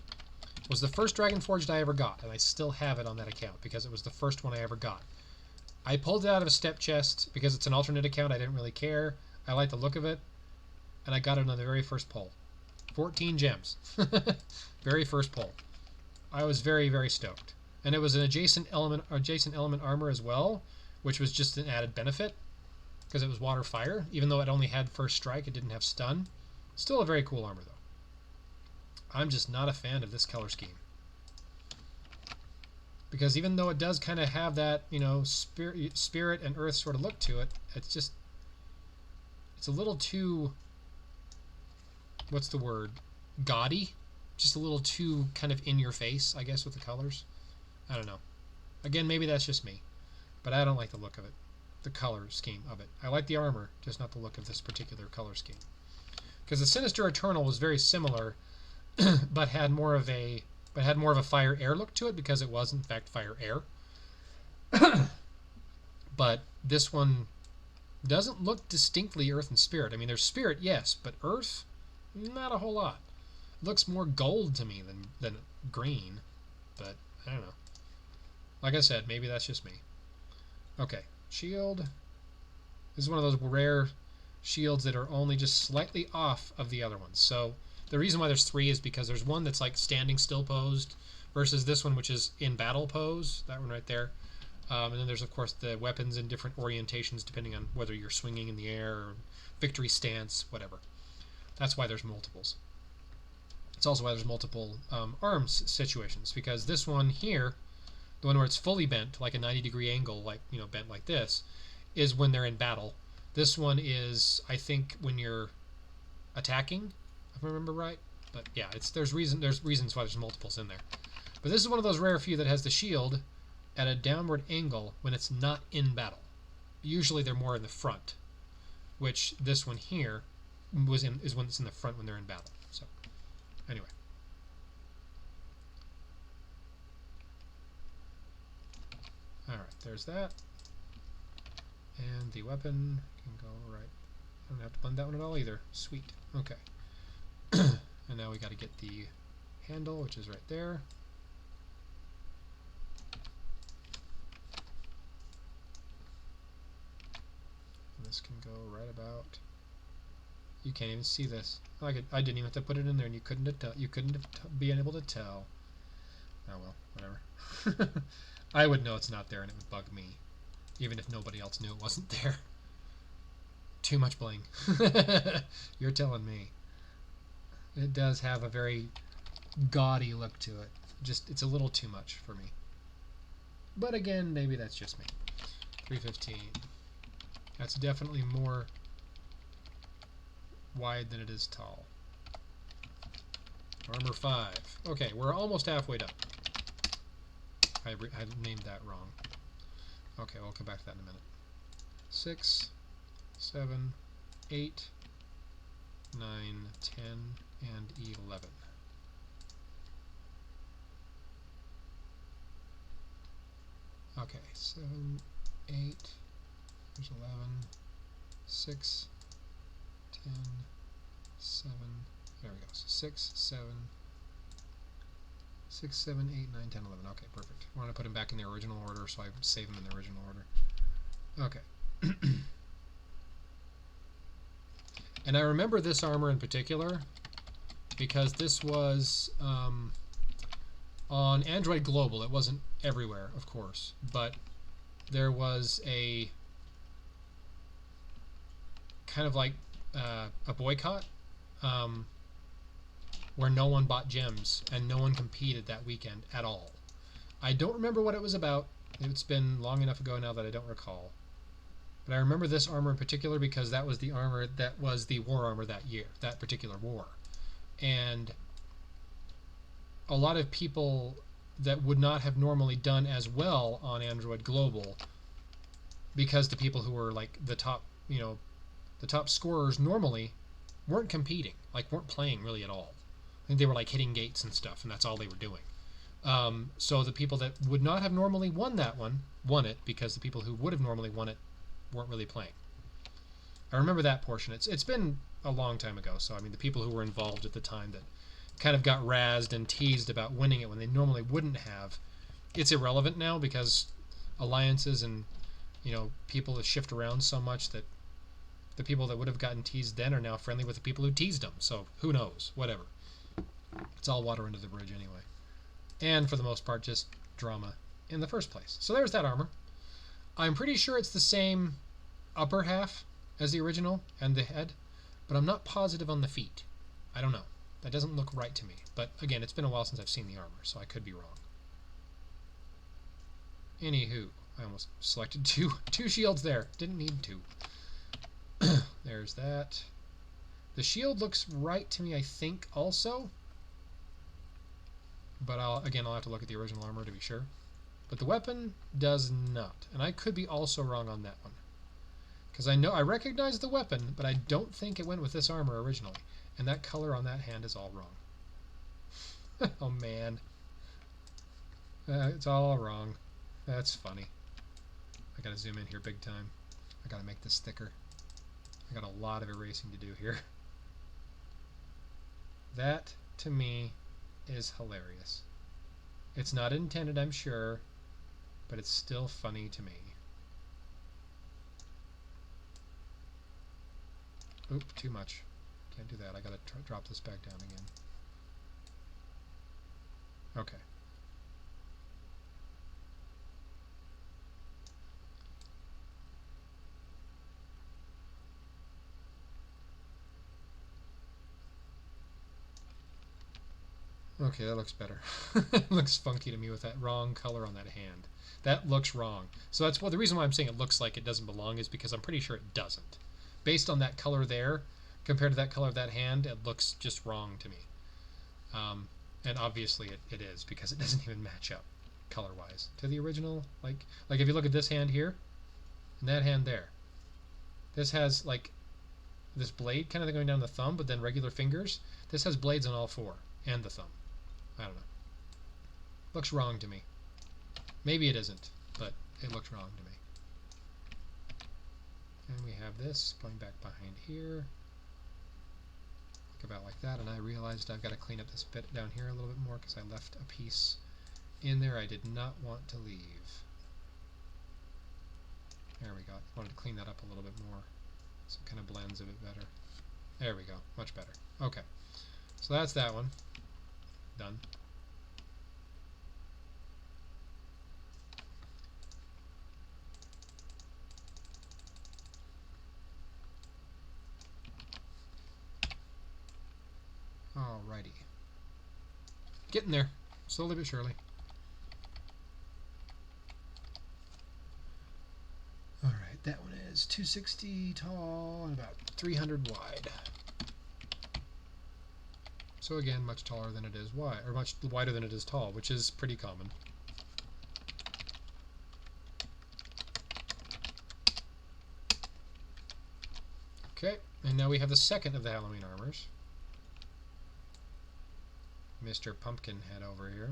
Was the first Dragon Forged I ever got, and I still have it on that account because it was the first one I ever got. I pulled it out of a step chest because it's an alternate account. I didn't really care. I like the look of it, and I got it on the very first pull. 14 gems. Very first pull. I was very, very stoked. And it was an adjacent element armor as well, which was just an added benefit because it was water fire. Even though it only had first strike, it didn't have stun. Still a very cool armor though. I'm just not a fan of this color scheme. Because even though it does kind of have that, you know, spirit and earth sort of look to it, it's a little too, what's the word, gaudy? Just a little too kind of in your face, I guess, with the colors. I don't know. Again, maybe that's just me. But I don't like the look of it. The color scheme of it. I like the armor, just not the look of this particular color scheme. Because the Sinister Eternal was very similar, but had more of a fire air look to it because it was in fact fire air. But this one doesn't look distinctly earth and spirit. I mean, there's spirit, yes, but earth, not a whole lot. It looks more gold to me than green, but I don't know. Like I said, maybe that's just me. Okay, shield. This is one of those rare shields that are only just slightly off of the other ones. So the reason why there's three is because there's one that's like standing still posed versus this one which is in battle pose, that one right there. And then there's of course the weapons in different orientations depending on whether you're swinging in the air or victory stance, whatever. That's why there's multiples. It's also why there's multiple arms situations, because this one here, the one where it's fully bent, like a 90-degree angle, like, you know, bent like this, is when they're in battle. This one is, I think, when you're attacking, if I remember right. But yeah, there's reasons why there's multiples in there. But this is one of those rare few that has the shield at a downward angle when it's not in battle. Usually they're more in the front, which this one here is when it's in the front when they're in battle. So anyway. Alright, there's that. And the weapon can go right. I don't have to blend that one at all either. Sweet. Okay. And now we got to get the handle, which is right there. And this can go right about. You can't even see this. I didn't even have to put it in there, and you couldn't have been able to tell. Oh well, whatever. I would know it's not there, and it would bug me, even if nobody else knew it wasn't there. Too much bling. You're telling me. It does have a very gaudy look to it. Just, it's a little too much for me. But again, maybe that's just me. 315. That's definitely more wide than it is tall. Armor 5. Okay, we're almost halfway done. I named that wrong. Okay, we'll come back to that in a minute. 6, 7, 8, 9, 10, and 11. Okay, 7, 8, there's 11, 6, 10, 7, there we go. So 6, 7, 6, 7, 8, 9, 10, 11. Okay, perfect. I want to put them back in the original order, so I save them in the original order. Okay. And I remember this armor in particular because this was on Android Global. It wasn't everywhere, of course, but there was a kind of like a boycott where no one bought gems and no one competed that weekend at all. I don't remember what it was about. It's been long enough ago now that I don't recall. But I remember this armor in particular because that was the armor that was the war armor that year, that particular war. And a lot of people that would not have normally done as well on Android Global, because the people who were like the top, you know, the top scorers normally weren't competing, like weren't playing really at all. I think they were like hitting gates and stuff, and that's all they were doing. So the people that would not have normally won that one won it because the people who would have normally won it weren't really playing. I remember that portion. It's been a long time ago, so I mean the people who were involved at the time that kind of got razzed and teased about winning it when they normally wouldn't have, it's irrelevant now because alliances and, you know, people that shift around so much that the people that would have gotten teased then are now friendly with the people who teased them. So who knows? Whatever. It's all water under the bridge anyway. And for the most part, just drama in the first place. So there's that armor. I'm pretty sure it's the same upper half as the original and the head, but I'm not positive on the feet. I don't know. That doesn't look right to me. But again, it's been a while since I've seen the armor, so I could be wrong. Anywho, I almost selected two shields there. Didn't need to. There's that. The shield looks right to me, I think, also. But I'll have to look at the original armor to be sure. But the weapon does not. And I could be also wrong on that one. Because I recognize the weapon, but I don't think it went with this armor originally. And that color on that hand is all wrong. Oh man. It's all wrong. That's funny. I gotta zoom in here big time. I gotta make this thicker. I got a lot of erasing to do here. That, to me, is hilarious. It's not intended, I'm sure, but it's still funny to me. Oop, too much. Can't do that. I gotta drop this back down again. Okay. Okay, that looks better. It looks funky to me with that wrong color on that hand. That looks wrong. So that's the reason why I'm saying it looks like it doesn't belong is because I'm pretty sure it doesn't. Based on that color there, compared to that color of that hand, it looks just wrong to me. And obviously it is because it doesn't even match up color-wise to the original. Like if you look at this hand here and that hand there, this has like this blade kind of going down the thumb, but then regular fingers. This has blades on all four and the thumb. I don't know. Looks wrong to me. Maybe it isn't, but it looks wrong to me. And we have this going back behind here. Look about like that, and I realized I've got to clean up this bit down here a little bit more because I left a piece in there I did not want to leave. There we go. I wanted to clean that up a little bit more so it kind of blends a bit better. There we go. Much better. Okay. So that's that one. Done. Alrighty. Getting there. Slowly but surely. Alright, that one is 260 tall and about 300 wide. So again, much taller than it is wide, or much wider than it is tall, which is pretty common. Okay, and now we have the second of the Halloween armors. Mr. Pumpkinhead over here.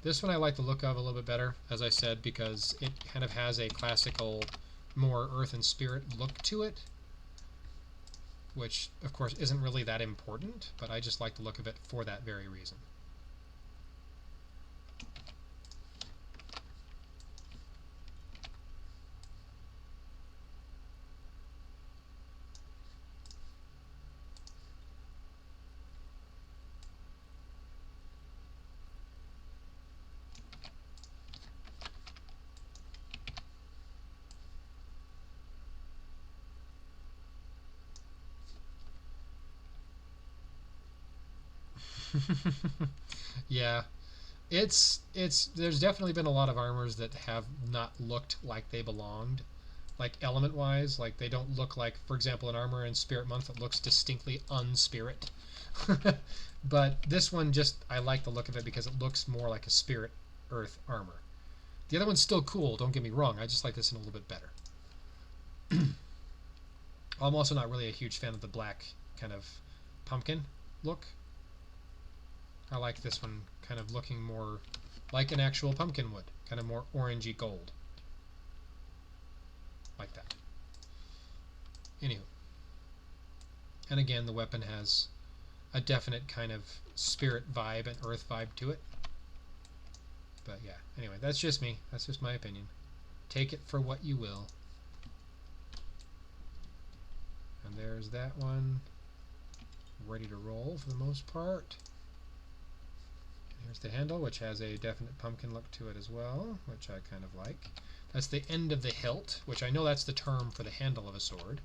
This one I like the look of a little bit better, as I said, because it kind of has a classical, more earth and spirit look to it, which, of course, isn't really that important, but I just like the look of it for that very reason. Yeah, there's definitely been a lot of armors that have not looked like they belonged, like element wise, like they don't look like, for example, an armor in Spirit Month that looks distinctly unspirit. But this one, just I like the look of it because it looks more like a Spirit Earth armor. The other one's still cool, don't get me wrong, I just like this one a little bit better. I'm also not really a huge fan of the black kind of pumpkin look. I like this one kind of looking more like an actual pumpkin would, kind of more orangey gold. Like that. Anywho. And again, the weapon has a definite kind of spirit vibe and earth vibe to it. But yeah, anyway, that's just me. That's just my opinion. Take it for what you will. And there's that one. Ready to roll for the most part. Here's the handle, which has a definite pumpkin look to it as well, which I kind of like. That's the end of the hilt, which I know that's the term for the handle of a sword.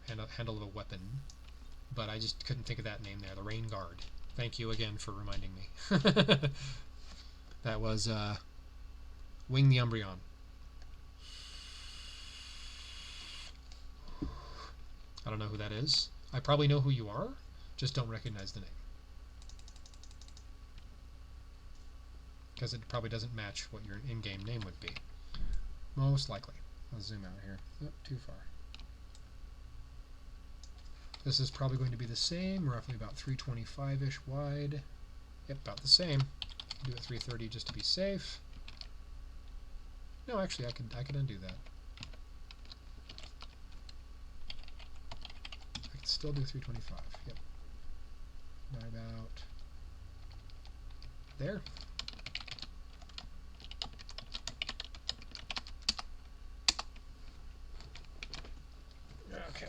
Handle of a weapon. But I just couldn't think of that name there, the Rain Guard. Thank you again for reminding me. That was Wing the Umbreon. I don't know who that is. I probably know who you are, just don't recognize the name. Because it probably doesn't match what your in-game name would be. Most likely. I'll zoom out here. Oh, too far. This is probably going to be the same, roughly about 325-ish wide. Yep, about the same. Do it 330 just to be safe. No, actually, I could undo that. I could still do 325. Yep. By about there. Okay.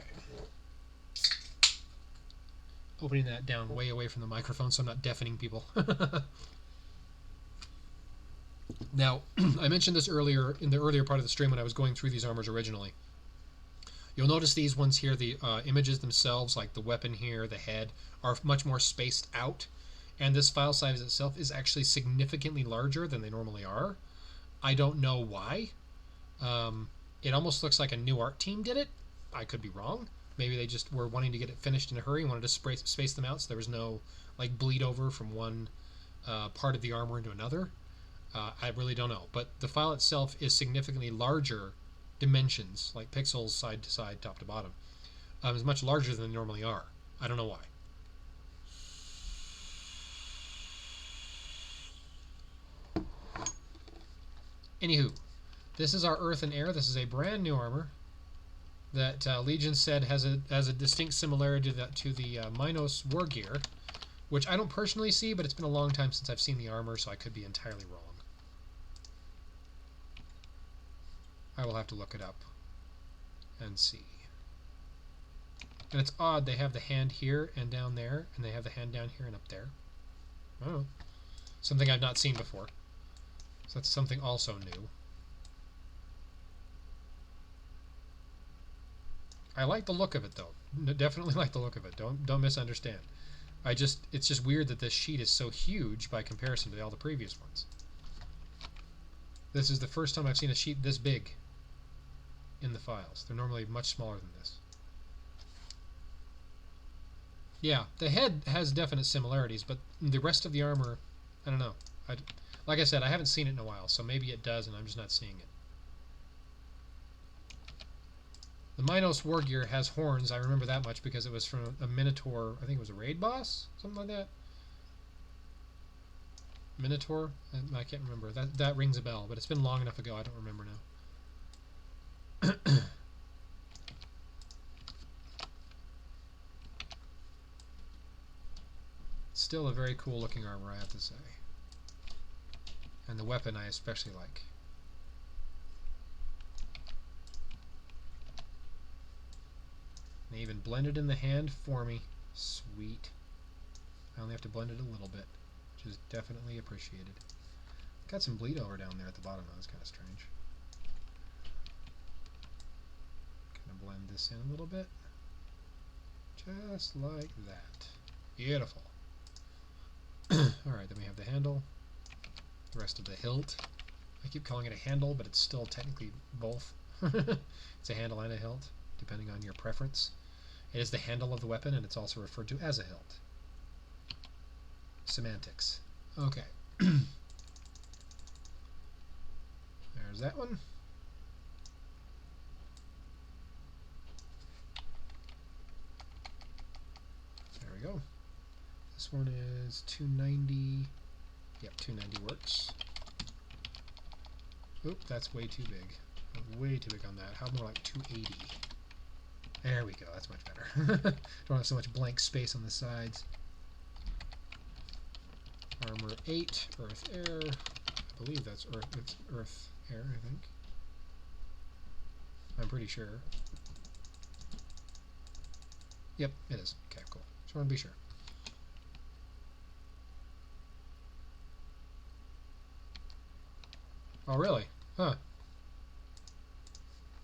Opening that down way away from the microphone so I'm not deafening people. Now, I mentioned this earlier in the earlier part of the stream when I was going through these armors originally. You'll notice these ones here, the images themselves, like the weapon here, the head, are much more spaced out. And this file size itself is actually significantly larger than they normally are. I don't know why. It almost looks like a new art team did it. I could be wrong. Maybe they just were wanting to get it finished in a hurry and wanted to space them out so there was no like bleed over from one part of the armor into another. I really don't know. But the file itself is significantly larger dimensions, like pixels side to side, top to bottom. Is much larger than they normally are. I don't know why. Anywho, This is our Earth and Air. This is a brand new armor that Legion said has a distinct similarity to the Minos War Gear, which I don't personally see, but it's been a long time since I've seen the armor, so I could be entirely wrong. I will have to look it up and see. And it's odd, they have the hand here and down there, and they have the hand down here and up there. Oh, something I've not seen before. So that's something also new. I like the look of it, though. Definitely like the look of it. Don't misunderstand. It's just weird that this sheet is so huge by comparison to all the previous ones. This is the first time I've seen a sheet this big in the files. They're normally much smaller than this. Yeah, the head has definite similarities, but the rest of the armor, I don't know. Like I said, I haven't seen it in a while, so maybe it does and I'm just not seeing it. The Minos War Gear has horns. I remember that much because it was from a Minotaur. I think it was a raid boss, something like that. Minotaur? I can't remember. That rings a bell, but it's been long enough ago. I don't remember now. Still a very cool looking armor, I have to say. And the weapon I especially like. And they even blended in the hand for me. Sweet. I only have to blend it a little bit, which is definitely appreciated. Got some bleed over down there at the bottom, though. That's kind of strange. Kind of blend this in a little bit. Just like that. Beautiful. Alright, then we have the handle. The rest of the hilt. I keep calling it a handle, but it's still technically both. It's a handle and a hilt, depending on your preference. It is the handle of the weapon, and it's also referred to as a hilt. Semantics. Okay. There's that one. There we go. This one is 290. Yep, 290 works. Oop, that's way too big. Way too big on that. How more like 280? There we go, that's much better. Don't have so much blank space on the sides. Armor 8, Earth, Air. I believe that's Earth, it's Earth, Air, I think. I'm pretty sure. Yep, it is. Okay, cool. Just want to be sure. Oh, really? Huh.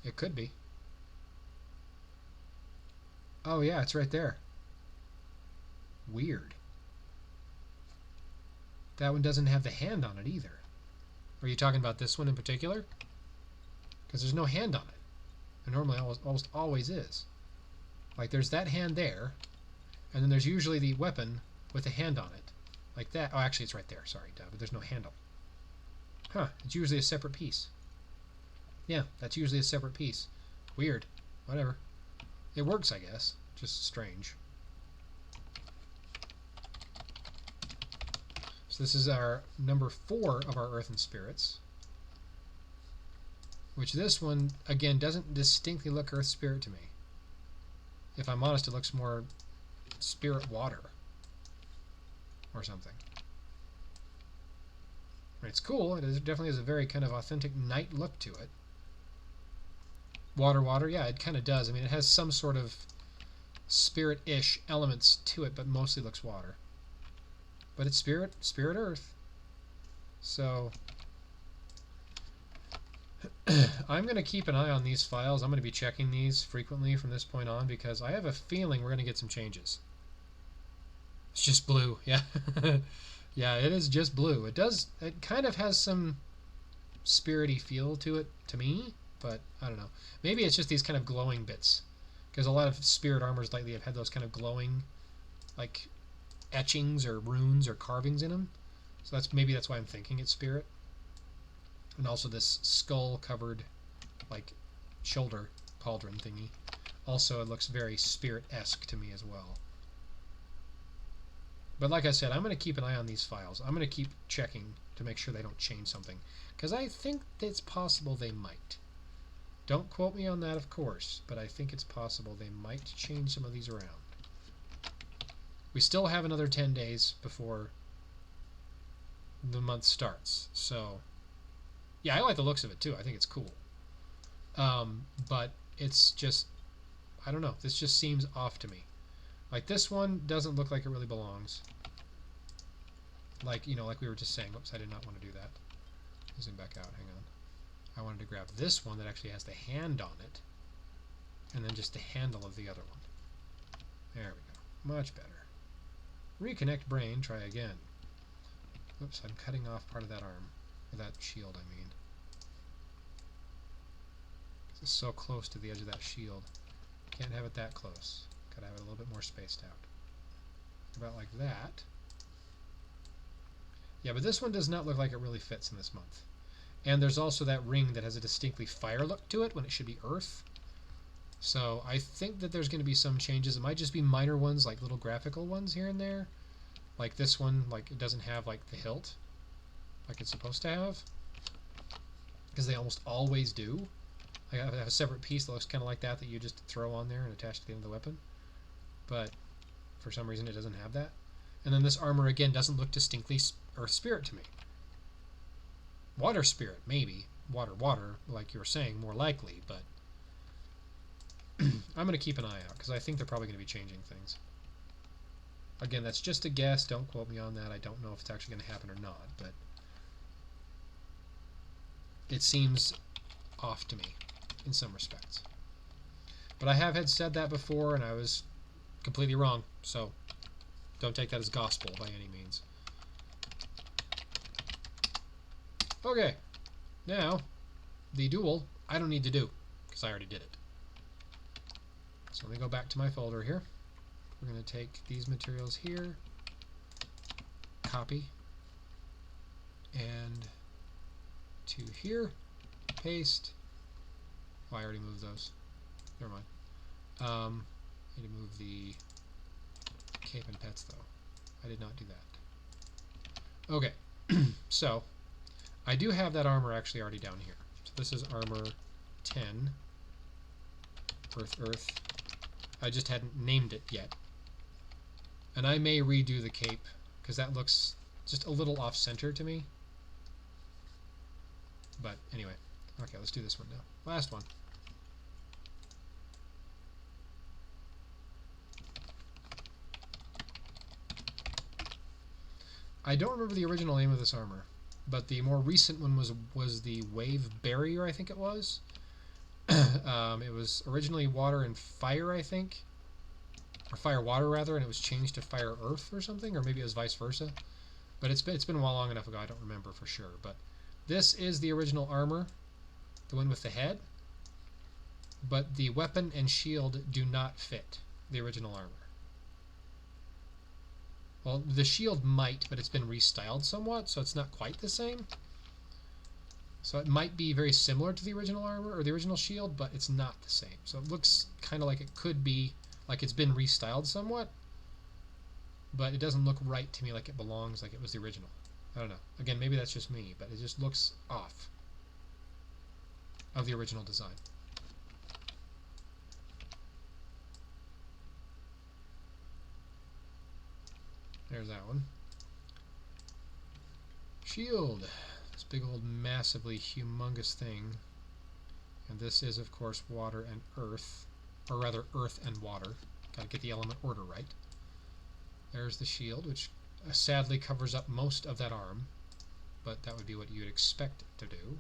It could be. Oh, yeah, it's right there. Weird. That one doesn't have the hand on it either. Are you talking about this one in particular? Because there's no hand on it. There normally almost always is. Like, there's that hand there, and then there's usually the weapon with a hand on it. Like that. Oh, actually, it's right there. Sorry, duh, but there's no handle. Huh, it's usually a separate piece. Yeah, that's usually a separate piece. Weird. Whatever. It works, I guess. Just strange. So this is our number 4 of our Earth and Spirits. Which this one, again, doesn't distinctly look Earth Spirit to me. If I'm honest, it looks more Spirit Water. Or something. It's cool. It definitely has a very kind of authentic night look to it. Water, yeah, it kind of does. I mean, it has some sort of spirit-ish elements to it, but mostly looks water. But it's spirit earth. So I'm going to keep an eye on these files. I'm going to be checking these frequently from this point on because I have a feeling we're going to get some changes. It's just blue, yeah. Yeah, it is just blue. It kind of has some spirity feel to it, to me, but I don't know. Maybe it's just these kind of glowing bits. Because a lot of spirit armors lately have had those kind of glowing, like, etchings or runes or carvings in them. So maybe that's why I'm thinking it's spirit. And also this skull-covered, like, shoulder pauldron thingy. Also, it looks very spirit-esque to me as well. But like I said, I'm going to keep an eye on these files. I'm going to keep checking to make sure they don't change something, because I think it's possible they might. Don't quote me on that, of course, but I think it's possible they might change some of these around. We still have another 10 days before the month starts, so yeah, I like the looks of it too. I think it's cool. But it's just, I don't know, this just seems off to me. Like, this one doesn't look like it really belongs. Like, you know, like we were just saying. Oops, I did not want to do that. Zoom back out, hang on. I wanted to grab this one that actually has the hand on it, and then just the handle of the other one. There we go. Much better. Reconnect brain, try again. Oops, I'm cutting off part of that arm. Or that shield, I mean. It's so close to the edge of that shield. Can't have it that close. Gotta have it a little bit more spaced out. About like that. Yeah, but this one does not look like it really fits in this month. And there's also that ring that has a distinctly fire look to it when it should be earth. So I think that there's going to be some changes. It might just be minor ones, like little graphical ones here and there. Like this one, like it doesn't have like the hilt like it's supposed to have. Because they almost always do. I have a separate piece that looks kind of like that you just throw on there and attach to the end of the weapon. But for some reason it doesn't have that. And then this armor again doesn't look distinctly Earth Spirit to me. Water Spirit, maybe. Water, like you were saying, more likely, but I'm going to keep an eye out because I think they're probably going to be changing things. Again, that's just a guess. Don't quote me on that. I don't know if it's actually going to happen or not, but it seems off to me in some respects. But I have had said that before, and I was completely wrong, so don't take that as gospel by any means. Okay, now the duel I don't need to do because I already did it. So let me go back to my folder here. We're going to take these materials here, copy, and to here, paste. Oh, I already moved those. Never mind. I need to move the cape and pets though. I did not do that. Okay, so I do have that armor actually already down here. So this is armor 10, Earth. I just hadn't named it yet. And I may redo the cape because that looks just a little off-center to me. But anyway, okay, let's do this one now. Last one. I don't remember the original name of this armor, but the more recent one was the Wave Barrier, I think it was. It was originally Water and Fire, I think, or Fire Water rather, and it was changed to Fire Earth or something, or maybe it was vice versa. But it's been a while, long enough ago, I don't remember for sure. But this is the original armor, the one with the head, but the weapon and shield do not fit the original armor. Well, the shield might, but it's been restyled somewhat, so it's not quite the same. So it might be very similar to the original armor or the original shield, but it's not the same. So it looks kind of like it could be, like it's been restyled somewhat, but it doesn't look right to me like it belongs like it was the original. I don't know. Again, maybe that's just me, but it just looks off of the original design. There's that one. Shield. This big old massively humongous thing. And this is, of course, water and earth. Or rather, earth and water. Gotta get the element order right. There's the shield, which sadly covers up most of that arm. But that would be what you'd expect it to do.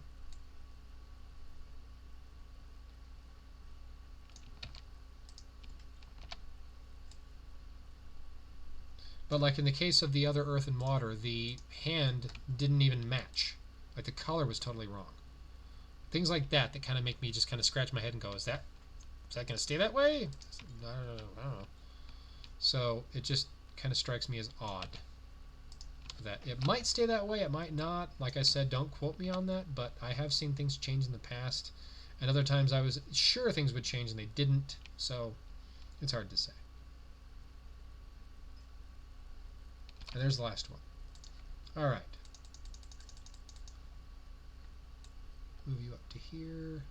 But like in the case of the other earth and water, the hand didn't even match. Like the color was totally wrong. Things like that that kind of make me just kind of scratch my head and go, is that going to stay that way? I don't know. So it just kind of strikes me as odd. That it might stay that way, it might not. Like I said, don't quote me on that, but I have seen things change in the past. And other times I was sure things would change and they didn't. So it's hard to say. And there's the last one. All right. Move you up to here.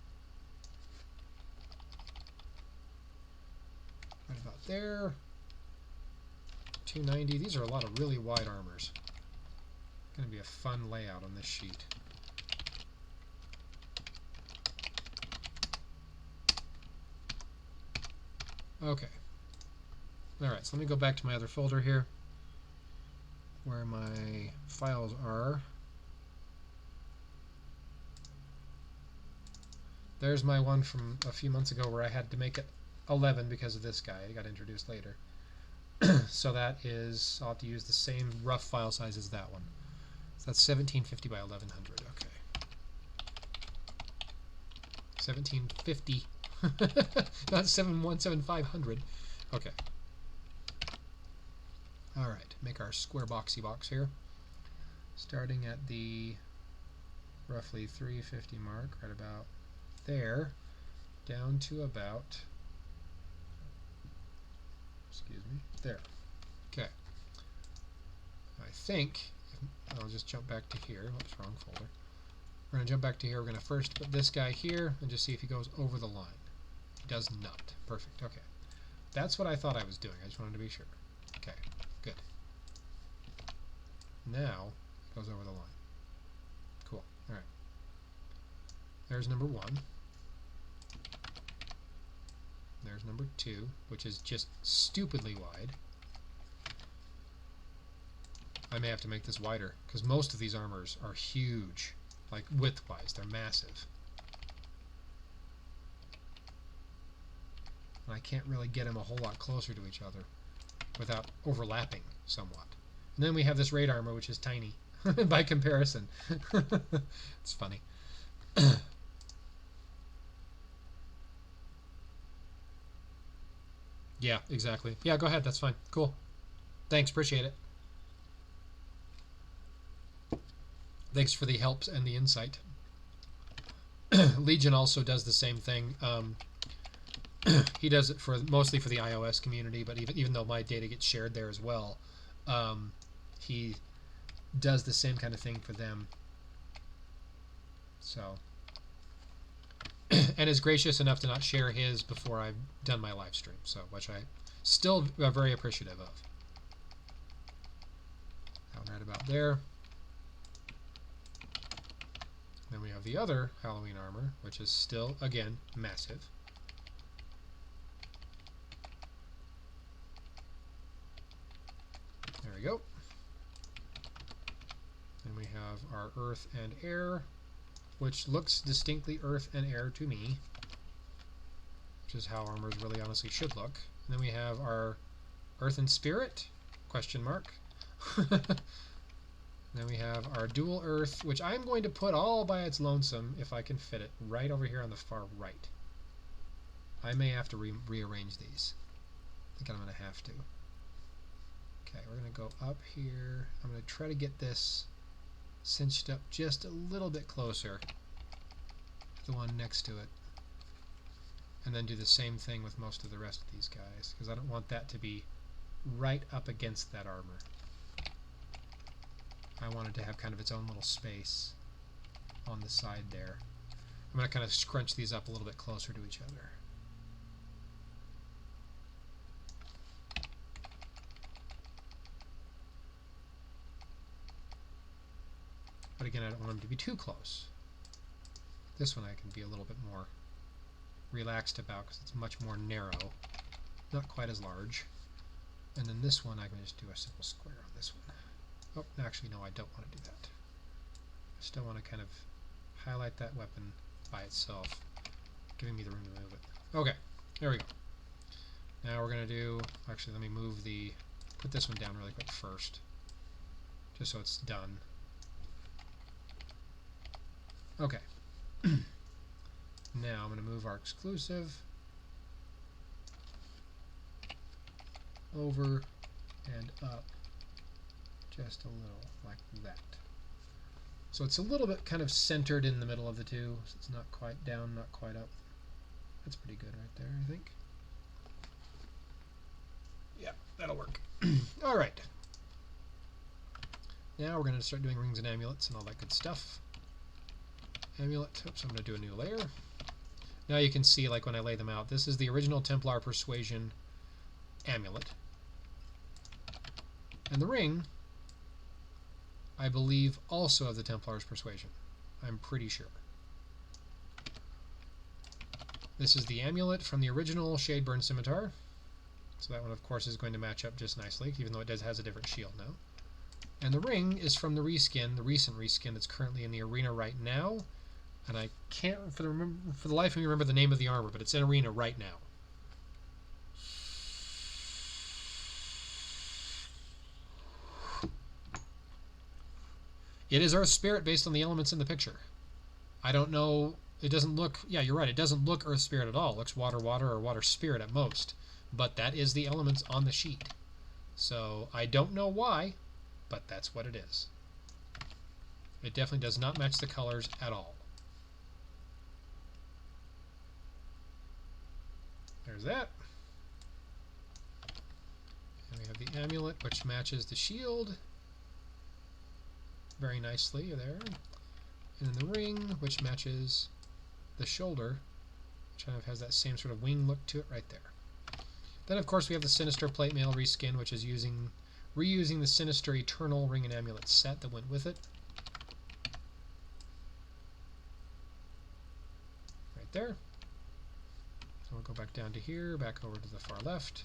Right about there. 290. These are a lot of really wide armors. Going to be a fun layout on this sheet. Okay. Alright, so let me go back to my other folder here where my files are. There's my one from a few months ago where I had to make it 11 because of this guy. He got introduced later. So that is, I'll have to use the same rough file size as that one. So that's 1750 by 1100. Okay. 1750. Not 717,500. Okay. Alright, make our square boxy box here. Starting at the roughly 350 mark, right about there, down to about, excuse me, there. Okay. I think, I'll just jump back to here. Oops, wrong folder. We're going to jump back to here. We're going to first put this guy here and just see if he goes over the line. He does not. Perfect. Okay. That's what I thought I was doing. I just wanted to be sure. Okay. Good. Now it goes over the line. Cool. All right. There's number 1. There's number 2, which is just stupidly wide. I may have to make this wider because most of these armors are huge, like width-wise. They're massive. And I can't really get them a whole lot closer to each other without overlapping somewhat. And then we have this raid armor, which is tiny by comparison. It's funny. Yeah, exactly. Yeah, go ahead. That's fine. Cool. Thanks. Appreciate it. Thanks for the helps and the insight. Legion also does the same thing. He does it for mostly for the iOS community, but even though my data gets shared there as well, he does the same kind of thing for them. So, and is gracious enough to not share his before I've done my live stream, so which I still am very appreciative of. That one right about there. Then we have the other Halloween armor, which is still, again, massive. There we go. And we have our earth and air, which looks distinctly earth and air to me, which is how armors really honestly should look. And then we have our earth and spirit, question mark. Then we have our dual earth, which I'm going to put all by its lonesome, if I can fit it, right over here on the far right. I may have to rearrange these. I think I'm going to have to. Okay, we're going to go up here. I'm going to try to get this cinched up just a little bit closer to the one next to it. And then do the same thing with most of the rest of these guys, because I don't want that to be right up against that armor. I want it to have kind of its own little space on the side there. I'm going to kind of scrunch these up a little bit closer to each other. But again, I don't want them to be too close. This one I can be a little bit more relaxed about because it's much more narrow, not quite as large. And then this one I can just do a simple square on this one. Oh, actually, no, I don't want to do that. I still want to kind of highlight that weapon by itself, giving me the room to move it. Okay, there we go. Now we're going to do, actually, let me move put this one down really quick first, just so it's done. Okay. Now I'm going to move our exclusive over and up just a little like that. So it's a little bit kind of centered in the middle of the two, so it's not quite down, not quite up. That's pretty good right there, I think. Yeah, that'll work. All right. Now we're going to start doing rings and amulets and all that good stuff. Amulet. Oops, I'm going to do a new layer. Now you can see, like when I lay them out, this is the original Templar Persuasion amulet. And the ring, I believe, also of the Templar's Persuasion. I'm pretty sure. This is the amulet from the original Shadeburn Scimitar. So that one, of course, is going to match up just nicely, even though it has a different shield now. And the ring is from the reskin, the recent reskin that's currently in the arena right now. And I can't, for the life of me, remember the name of the armor, but it's in arena right now. It is Earth Spirit based on the elements in the picture. I don't know, it doesn't look, yeah, you're right, it doesn't look Earth Spirit at all. It looks Water Water or Water Spirit at most. But that is the elements on the sheet. So I don't know why, but that's what it is. It definitely does not match the colors at all. There's that. And we have the amulet, which matches the shield very nicely there. And then the ring, which matches the shoulder, which kind of has that same sort of wing look to it right there. Then, of course, we have the Sinister Plate Mail reskin, which is reusing the Sinister Eternal Ring and Amulet set that went with it. Right there. So we'll go back down to here, back over to the far left,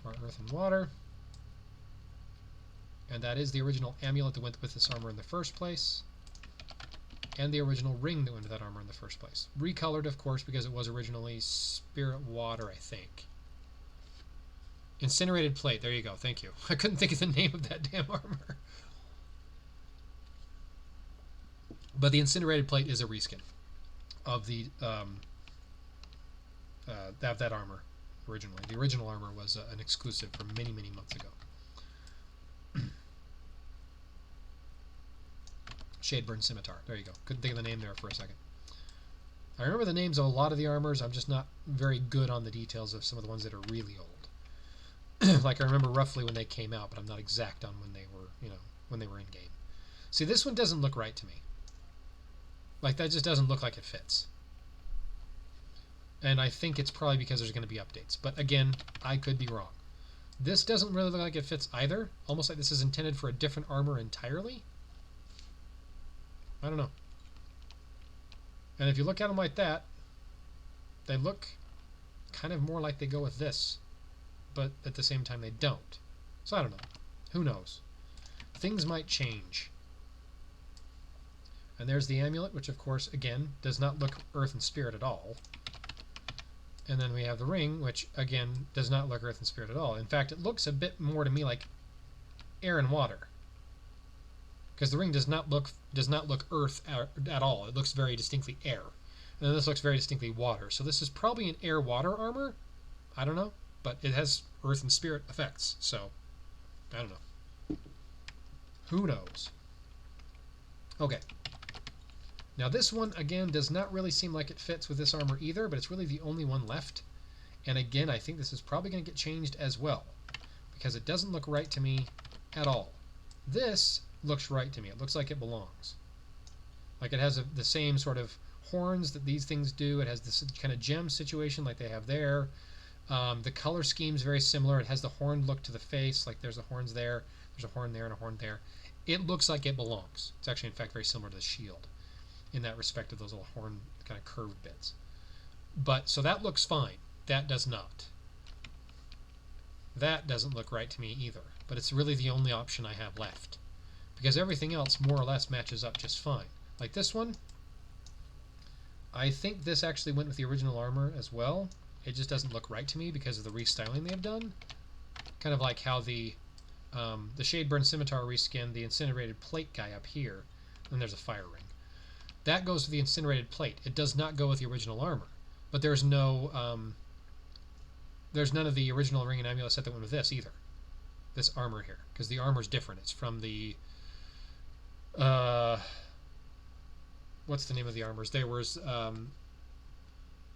our Earth and Water. And that is the original amulet that went with this armor in the first place, and the original ring that went with that armor in the first place. Recolored, of course, because it was originally Spirit Water, I think. Incinerated Plate, there you go, thank you. I couldn't think of the name of that damn armor. But the Incinerated Plate is a reskin of the that armor originally. The original armor was an exclusive from many, many months ago. Shadeburn Scimitar. There you go. Couldn't think of the name there for a second. I remember the names of a lot of the armors. I'm just not very good on the details of some of the ones that are really old. Like I remember roughly when they came out, but I'm not exact on when they were, when they were in game. See, this one doesn't look right to me. Like that just doesn't look like it fits. And I think it's probably because there's going to be updates. But again, I could be wrong. This doesn't really look like it fits either. Almost like this is intended for a different armor entirely. I don't know. And if you look at them like that, they look kind of more like they go with this, but at the same time they don't. So I don't know. Who knows? Things might change. And there's the amulet, which of course, again, does not look Earth and Spirit at all. And then we have the ring, which again does not look Earth and Spirit at all. In fact, it looks a bit more to me like air and water. Because the ring does not look Earth at all. It looks very distinctly air. And then this looks very distinctly water. So this is probably an air-water armor. I don't know. But it has Earth and Spirit effects. So, I don't know. Who knows? Okay. Now this one, again, does not really seem like it fits with this armor either, but it's really the only one left. And again, I think this is probably going to get changed as well. Because it doesn't look right to me at all. This looks right to me. It looks like it belongs. Like it has the same sort of horns that these things do. It has this kind of gem situation like they have there. The color scheme's very similar. It has the horned look to the face. Like there's the horns there. There's a horn there and a horn there. It looks like it belongs. It's actually, in fact, very similar to the shield in that respect of those little horn kind of curved bits. But, so that looks fine. That does not. That doesn't look right to me either. But it's really the only option I have left. Because everything else more or less matches up just fine. Like this one, I think this actually went with the original armor as well. It just doesn't look right to me because of the restyling they have done. Kind of like how the Shadeburn Scimitar reskin, the Incinerated Plate guy up here, and there's a fire ring. That goes with the Incinerated Plate. It does not go with the original armor. But there's no, there's none of the original ring and amulet set that went with this either. This armor here, because the armor's different. It's from the what's the name of the armors? There was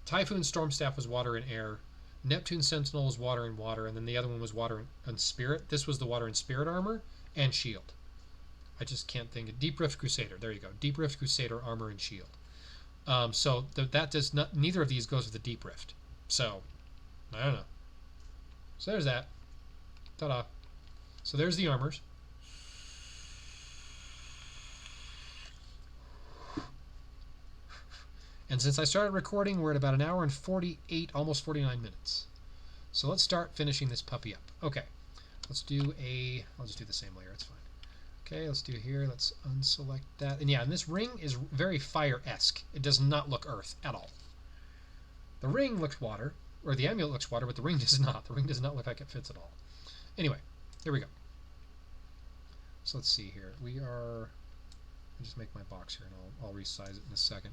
Typhoon Stormstaff was water and air, Neptune Sentinel was water and water, and then the other one was water and spirit. This was the water and spirit armor and shield. I just can't think of Deep Rift Crusader. There you go. Deep Rift Crusader armor and shield. So that does not. Neither of these goes with the Deep Rift. So I don't know. So there's that. Ta-da. So there's the armors. And since I started recording, we're at about an hour and 48, almost 49 minutes. So let's start finishing this puppy up. Okay, let's do I'll just do the same layer, it's fine. Okay, let's do here, let's unselect that. And yeah, and this ring is very fire-esque. It does not look earth at all. The ring looks water, or the amulet looks water, but the ring does not. The ring does not look like it fits at all. Anyway, here we go. So let's see here. I'll just make my box here, and I'll resize it in a second.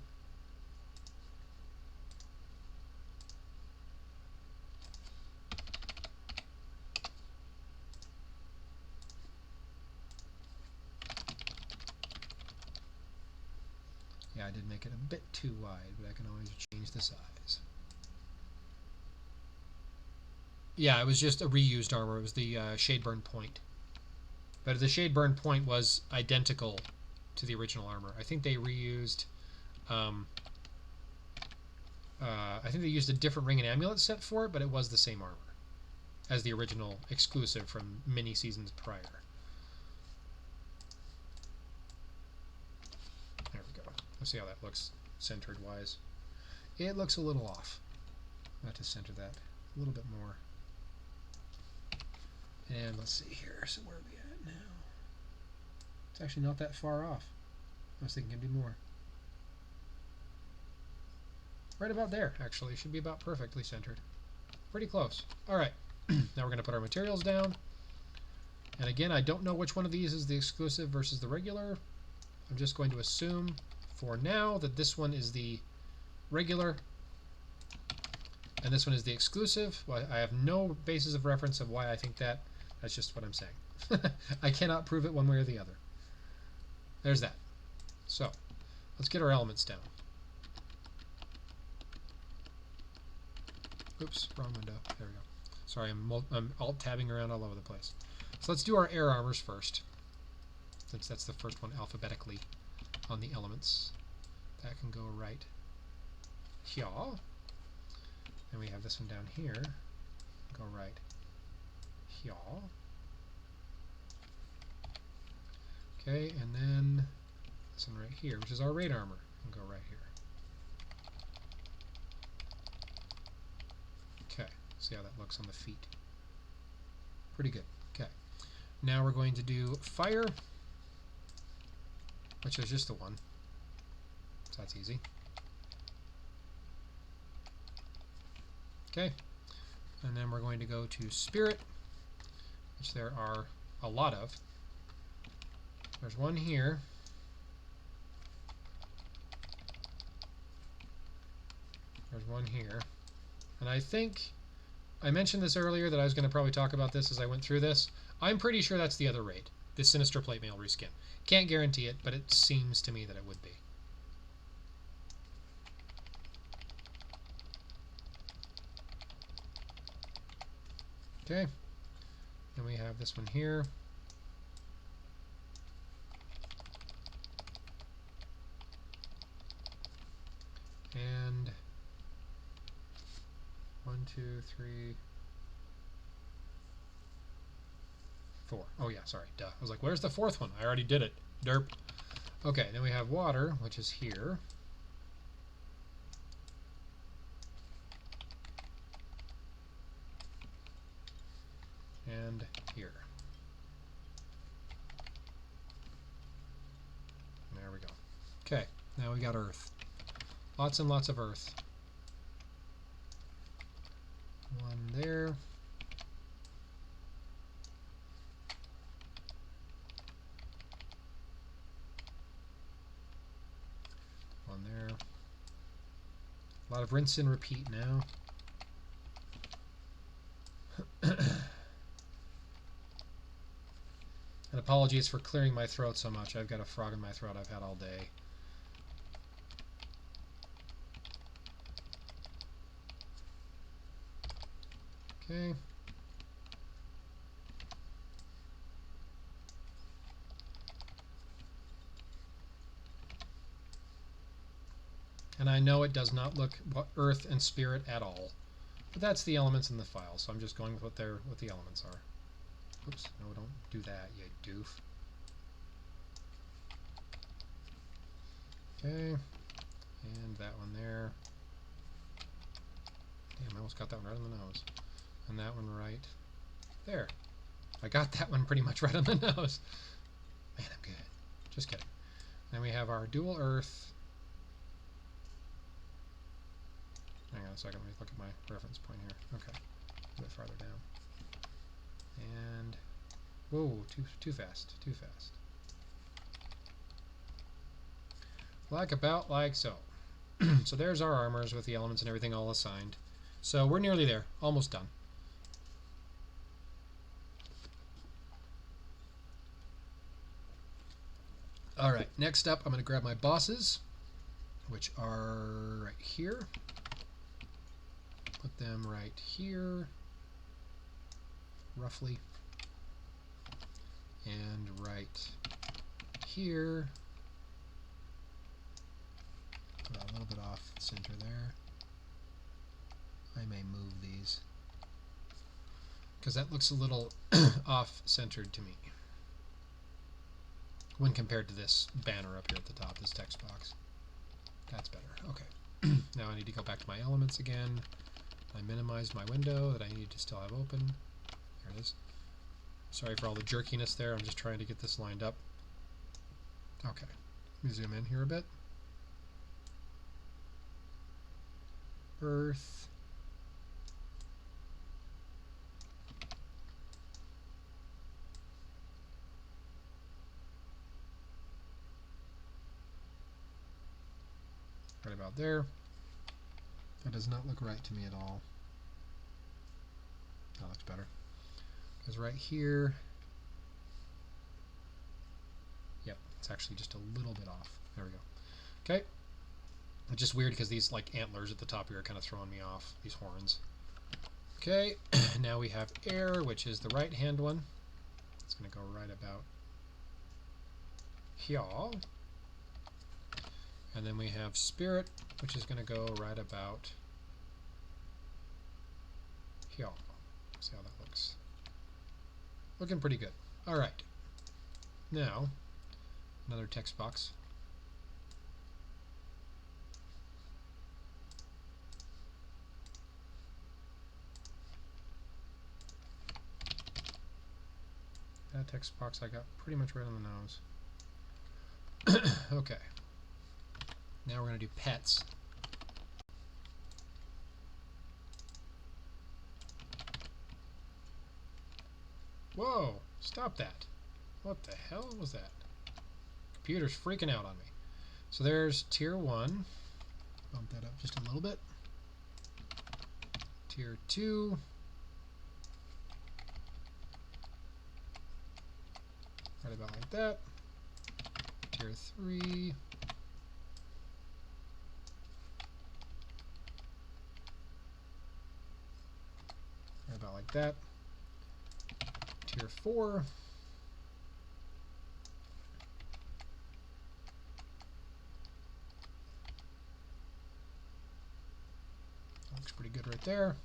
Yeah, I did make it a bit too wide, but I can always change the size. Yeah, it was just a reused armor. It was the Shadeburn Point. But the Shadeburn Point was identical to the original armor. I think they reused... I think they used a different ring and amulet set for it, but it was the same armor as the original exclusive from many seasons prior. There we go. Let's see how that looks centered wise. It looks a little off. I have to center that a little bit more. And let's see here. So where are we at now? It's actually not that far off. I was thinking it'd be more. Right about there, actually. Should be about perfectly centered. Pretty close. Alright. Now we're going to put our materials down. And again, I don't know which one of these is the exclusive versus the regular. I'm just going to assume for now that this one is the regular and this one is the exclusive. Well, I have no basis of reference of why I think that. That's just what I'm saying. I cannot prove it one way or the other. There's that. So, let's get our elements down. Oops, wrong window. There we go. Sorry, I'm alt-tabbing around all over the place. So let's do our air armors first, since that's the first one alphabetically on the elements. That can go right here. And we have this one down here. Go right here. Okay, and then this one right here, which is our raid armor, and go right here. Okay, see how that looks on the feet. Pretty good. Okay, now we're going to do fire, which is just the one, so that's easy. Okay, and then we're going to go to spirit, which there are a lot of. There's one here. There's one here. And I think I mentioned this earlier that I was going to probably talk about this as I went through this. I'm pretty sure that's the other raid, the Sinister Plate Mail reskin. Can't guarantee it, but it seems to me that it would be. Okay, then we have this one here. And 1, 2, 3, 4. Oh yeah, sorry, duh. I was like, where's the fourth one? I already did it. Derp. Okay, then we have water, which is here. And here. There we go. Okay, now we got earth. Lots and lots of earth. One there. One there. A lot of rinse and repeat now. And apologies for clearing my throat so much. I've got a frog in my throat I've had all day. Okay. I know it does not look earth and spirit at all, but that's the elements in the file, so I'm just going with what the elements are. Oops, no, don't do that, you doof. Okay, and that one there. Damn, I almost got that one right on the nose. And that one right there. I got that one pretty much right on the nose. Man, I'm good. Just kidding. Then we have our dual earth. Hang on a second, let me look at my reference point here. Okay, a bit farther down. And, whoa, too fast, too fast. About like so. So there's our armors with the elements and everything all assigned. So we're nearly there, almost done. Alright, next up I'm going to grab my bosses, which are right here. Put them right here, roughly. And right here. Put a little bit off center there. I may move these because that looks a little off-centered to me when compared to this banner up here at the top, this text box. That's better. Okay. Now I need to go back to my elements again. I minimized my window that I need to still have open. There it is. Sorry for all the jerkiness there. I'm just trying to get this lined up. Okay. Let me zoom in here a bit. Earth. Right about there. That does not look right to me at all. That looks better. Because right here, yep, it's actually just a little bit off. There we go. Okay. It's just weird because these like antlers at the top here are kind of throwing me off, these horns. Okay, now we have air, which is the right hand one. It's going to go right about here. And then we have spirit, which is going to go right about here. See how that looks. Looking pretty good. Alright. Now, another text box. That text box I got pretty much right on the nose. Okay. Now we're going to do pets. Whoa! Stop that. What the hell was that? Computer's freaking out on me. So there's tier 1. Bump that up just a little bit. Tier 2. Right about like that. Tier 3. Right about like that. Tier 4. Looks pretty good right there.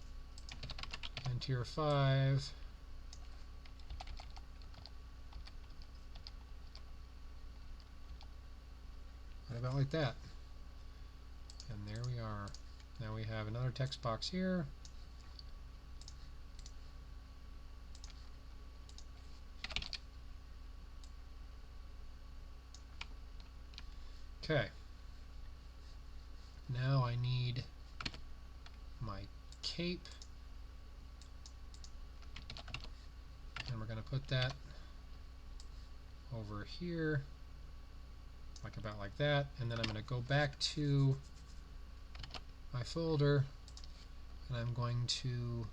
And tier 5. Right about like that. And there we are. Now we have another text box here. Okay. Now I need my cape. And we're going to put that over here, like about like that. And then I'm going to go back to my folder and I'm going to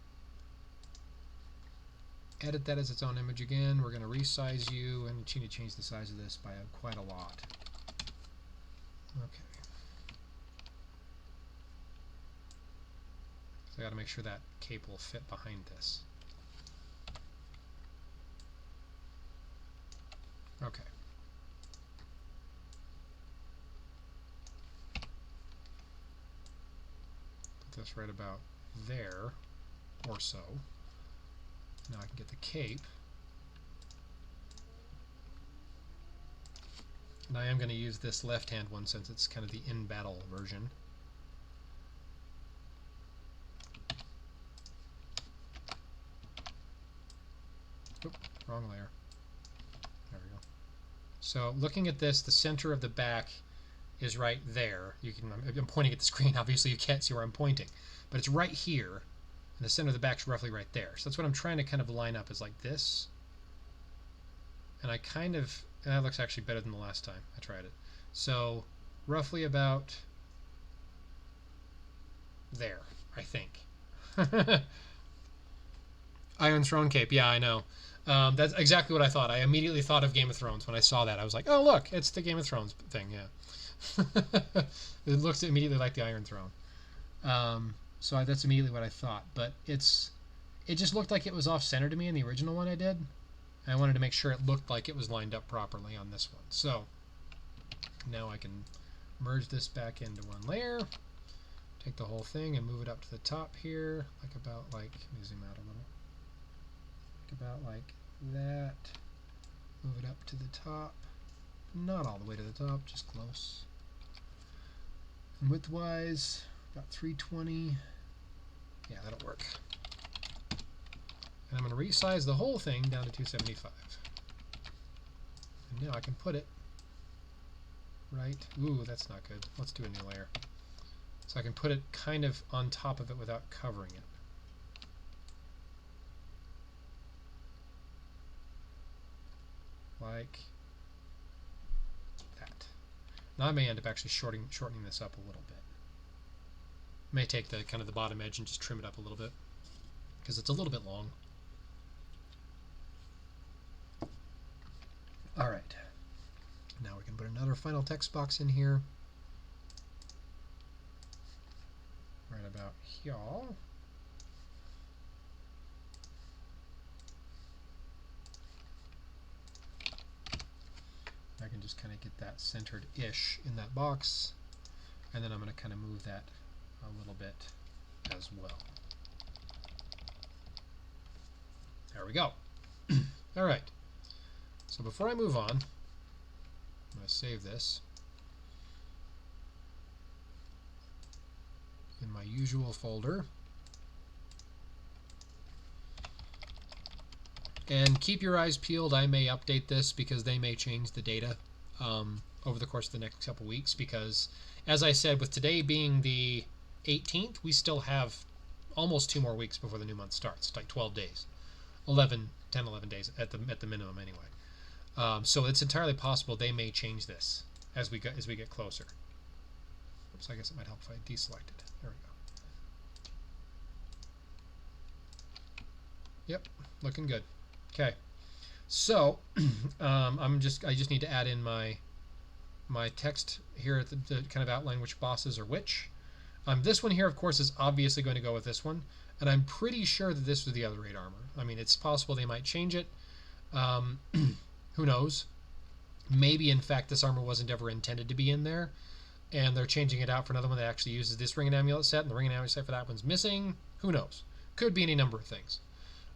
edit that as its own image again. We're going to resize you and you need to change the size of this by quite a lot. Okay. So I got to make sure that cape will fit behind this. Okay. this right about there or so. Now I can get the cape. And I am going to use this left-hand one since it's kind of the in-battle version. Oop, wrong layer. There we go. So looking at this, the center of the back is right there. You can, I'm pointing at the screen. Obviously you can't see where I'm pointing, but it's right here, and the center of the back is roughly right there. So that's what I'm trying to kind of line up, is like this. And I kind of, and that looks actually better than the last time I tried it. So roughly about there, I think. Iron Throne cape, yeah, I know. That's exactly what I thought. I immediately thought of Game of Thrones when I saw that. I was like, oh look, it's the Game of Thrones thing, yeah. It looks immediately like the Iron Throne. So that's immediately what I thought. But it just looked like it was off-center to me in the original one I did. And I wanted to make sure it looked like it was lined up properly on this one. So now I can merge this back into one layer. Take the whole thing and move it up to the top here, like about like, let me zoom out a little. About like that. Move it up to the top. Not all the way to the top, just close. And width-wise, about 320. Yeah, that'll work. And I'm going to resize the whole thing down to 275. And now I can put it right. Ooh, that's not good. Let's do a new layer. So I can put it kind of on top of it without covering it. Like that. Now I may end up actually shortening this up a little bit. May take the kind of the bottom edge and just trim it up a little bit because it's a little bit long. All right. Now we can put another final text box in here. Right about here. I can just kind of get that centered-ish in that box, and then I'm going to kind of move that a little bit as well. There we go. All right. So before I move on, I'm going to save this in my usual folder. And keep your eyes peeled. I may update this because they may change the data over the course of the next couple weeks, because as I said, with today being the 18th, we still have almost 2 more weeks before the new month starts, like 12 days. 10, 11 days at the minimum anyway. So it's entirely possible they may change this as we get closer. Oops, I guess it might help if I deselect it. There we go. Yep, looking good. Okay, so I just need to add in my text here to kind of outline which bosses are which. This one here, of course, is obviously going to go with this one, and I'm pretty sure that this was the other 8 armor. I mean, it's possible they might change it. Who knows? Maybe, in fact, this armor wasn't ever intended to be in there, and they're changing it out for another one that actually uses this ring and amulet set, and the ring and amulet set for that one's missing. Who knows? Could be any number of things.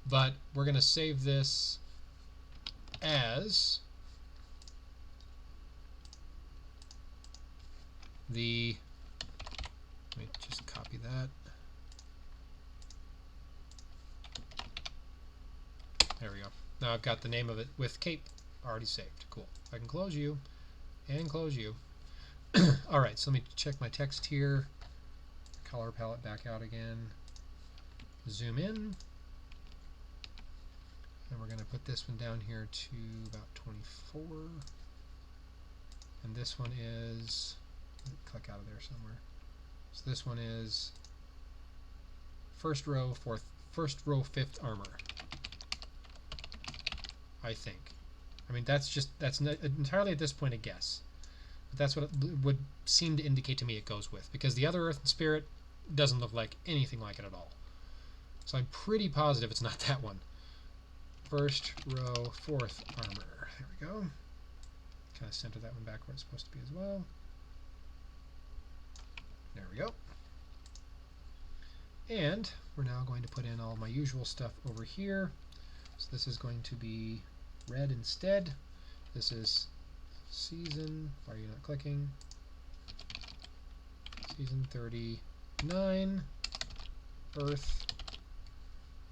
But we're going to save this as the, let me just copy that. There we go. Now I've got the name of it with cape already saved. Cool. I can close you and close you. All right, so let me check my text here. Color palette back out again. Zoom in. And we're going to put this one down here to about 24. And this one is, click out of there somewhere. So this one is first row, 5th armor. I think. I mean, that's entirely at this point a guess. But that's what it would seem to indicate to me it goes with, because the other Earth and Spirit doesn't look like anything like it at all. So I'm pretty positive it's not that one. First row, 4th armor. There we go. Kind of center that one back where it's supposed to be as well. There we go. And we're now going to put in all my usual stuff over here. So this is going to be red instead. This is season, why are you not clicking? Season 39, Earth.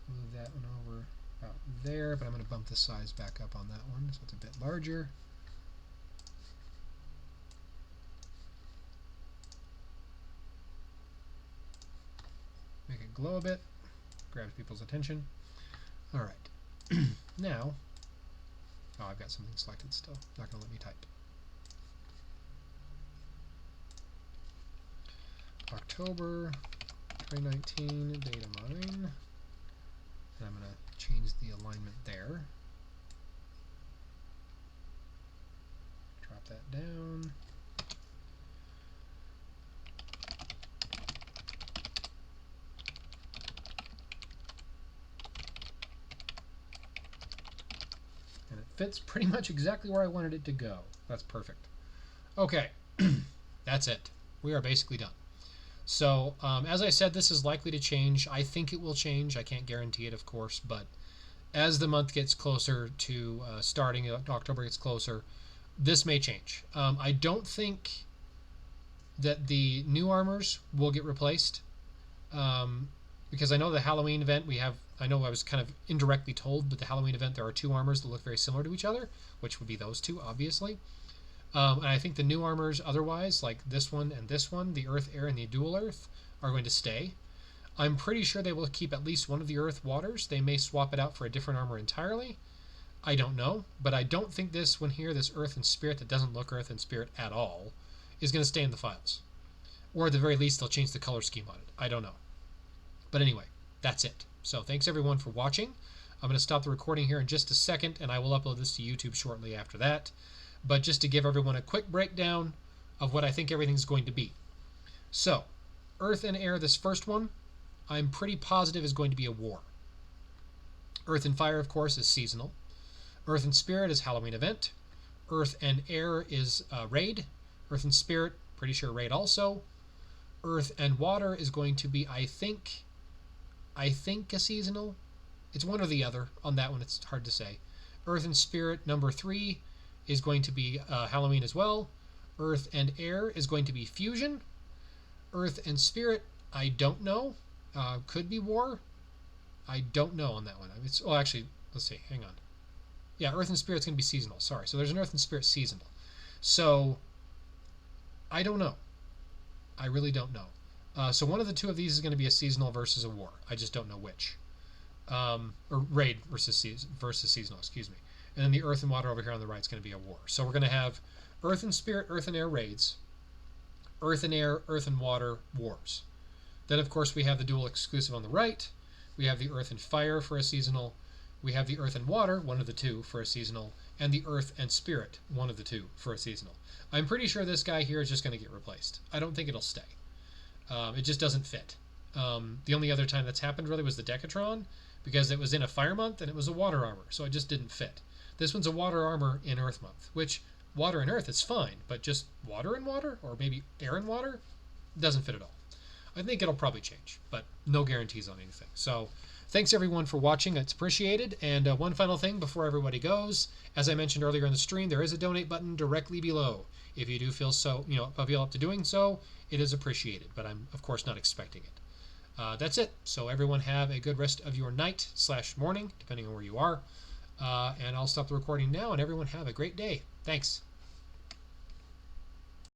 Move that one over about there, but I'm going to bump the size back up on that one so it's a bit larger. Make it glow a bit, grabs people's attention. All right, now, oh, I've got something selected still, not going to let me type. October 2019 Datamine, and I'm going to change the alignment there. Drop that down. And it fits pretty much exactly where I wanted it to go. That's perfect. Okay, that's it. We are basically done. So, as I said, this is likely to change. I think it will change. I can't guarantee it, of course, but as the month gets closer to starting, October gets closer, this may change. I don't think that the new armors will get replaced, because I know the Halloween event I know I was kind of indirectly told, but the Halloween event there are two armors that look very similar to each other, which would be those two, obviously. And I think the new armors otherwise, like this one and this one, the Earth, Air, and the Dual Earth, are going to stay. I'm pretty sure they will keep at least one of the Earth Waters. They may swap it out for a different armor entirely. I don't know, but I don't think this one here, this Earth and Spirit that doesn't look Earth and Spirit at all, is going to stay in the files. Or at the very least, they'll change the color scheme on it. I don't know. But anyway, that's it. So thanks everyone for watching. I'm going to stop the recording here in just a second, and I will upload this to YouTube shortly after that. But just to give everyone a quick breakdown of what I think everything's going to be. So, Earth and Air, this first one, I'm pretty positive is going to be a war. Earth and Fire, of course, is seasonal. Earth and Spirit is Halloween event. Earth and Air is raid. Earth and Spirit, pretty sure raid also. Earth and Water is going to be, I think a seasonal. It's one or the other. On that one, it's hard to say. Earth and Spirit, number 3, is going to be Halloween as well. Earth and Air is going to be fusion. Earth and Spirit, I don't know. Could be war. I don't know on that one. Well, actually, let's see. Hang on. Yeah, Earth and Spirit's going to be seasonal. Sorry. So there's an Earth and Spirit seasonal. So I don't know. I really don't know. So one of the two of these is going to be a seasonal versus a war. I just don't know which. Or raid versus seasonal, excuse me. And then the Earth and Water over here on the right is going to be a war. So we're going to have Earth and Spirit, Earth and Air raids, Earth and Air, Earth and Water wars. Then, of course, we have the dual exclusive on the right. We have the Earth and Fire for a seasonal. We have the Earth and Water, one of the two, for a seasonal. And the Earth and Spirit, one of the two, for a seasonal. I'm pretty sure this guy here is just going to get replaced. I don't think it'll stay. It just doesn't fit. The only other time that's happened really was the Decatron, because it was in a Fire month and it was a Water armor, so it just didn't fit. This one's a Water armor in Earth month, which Water and Earth is fine, but just Water and Water, or maybe Air and Water, doesn't fit at all. I think it'll probably change, but no guarantees on anything. So thanks everyone for watching. It's appreciated. And one final thing before everybody goes, as I mentioned earlier in the stream, there is a donate button directly below. If you do feel feel up to doing so, it is appreciated, but I'm of course not expecting it. That's it. So everyone have a good rest of your night / morning, depending on where you are. And I'll stop the recording now, and everyone have a great day. Thanks.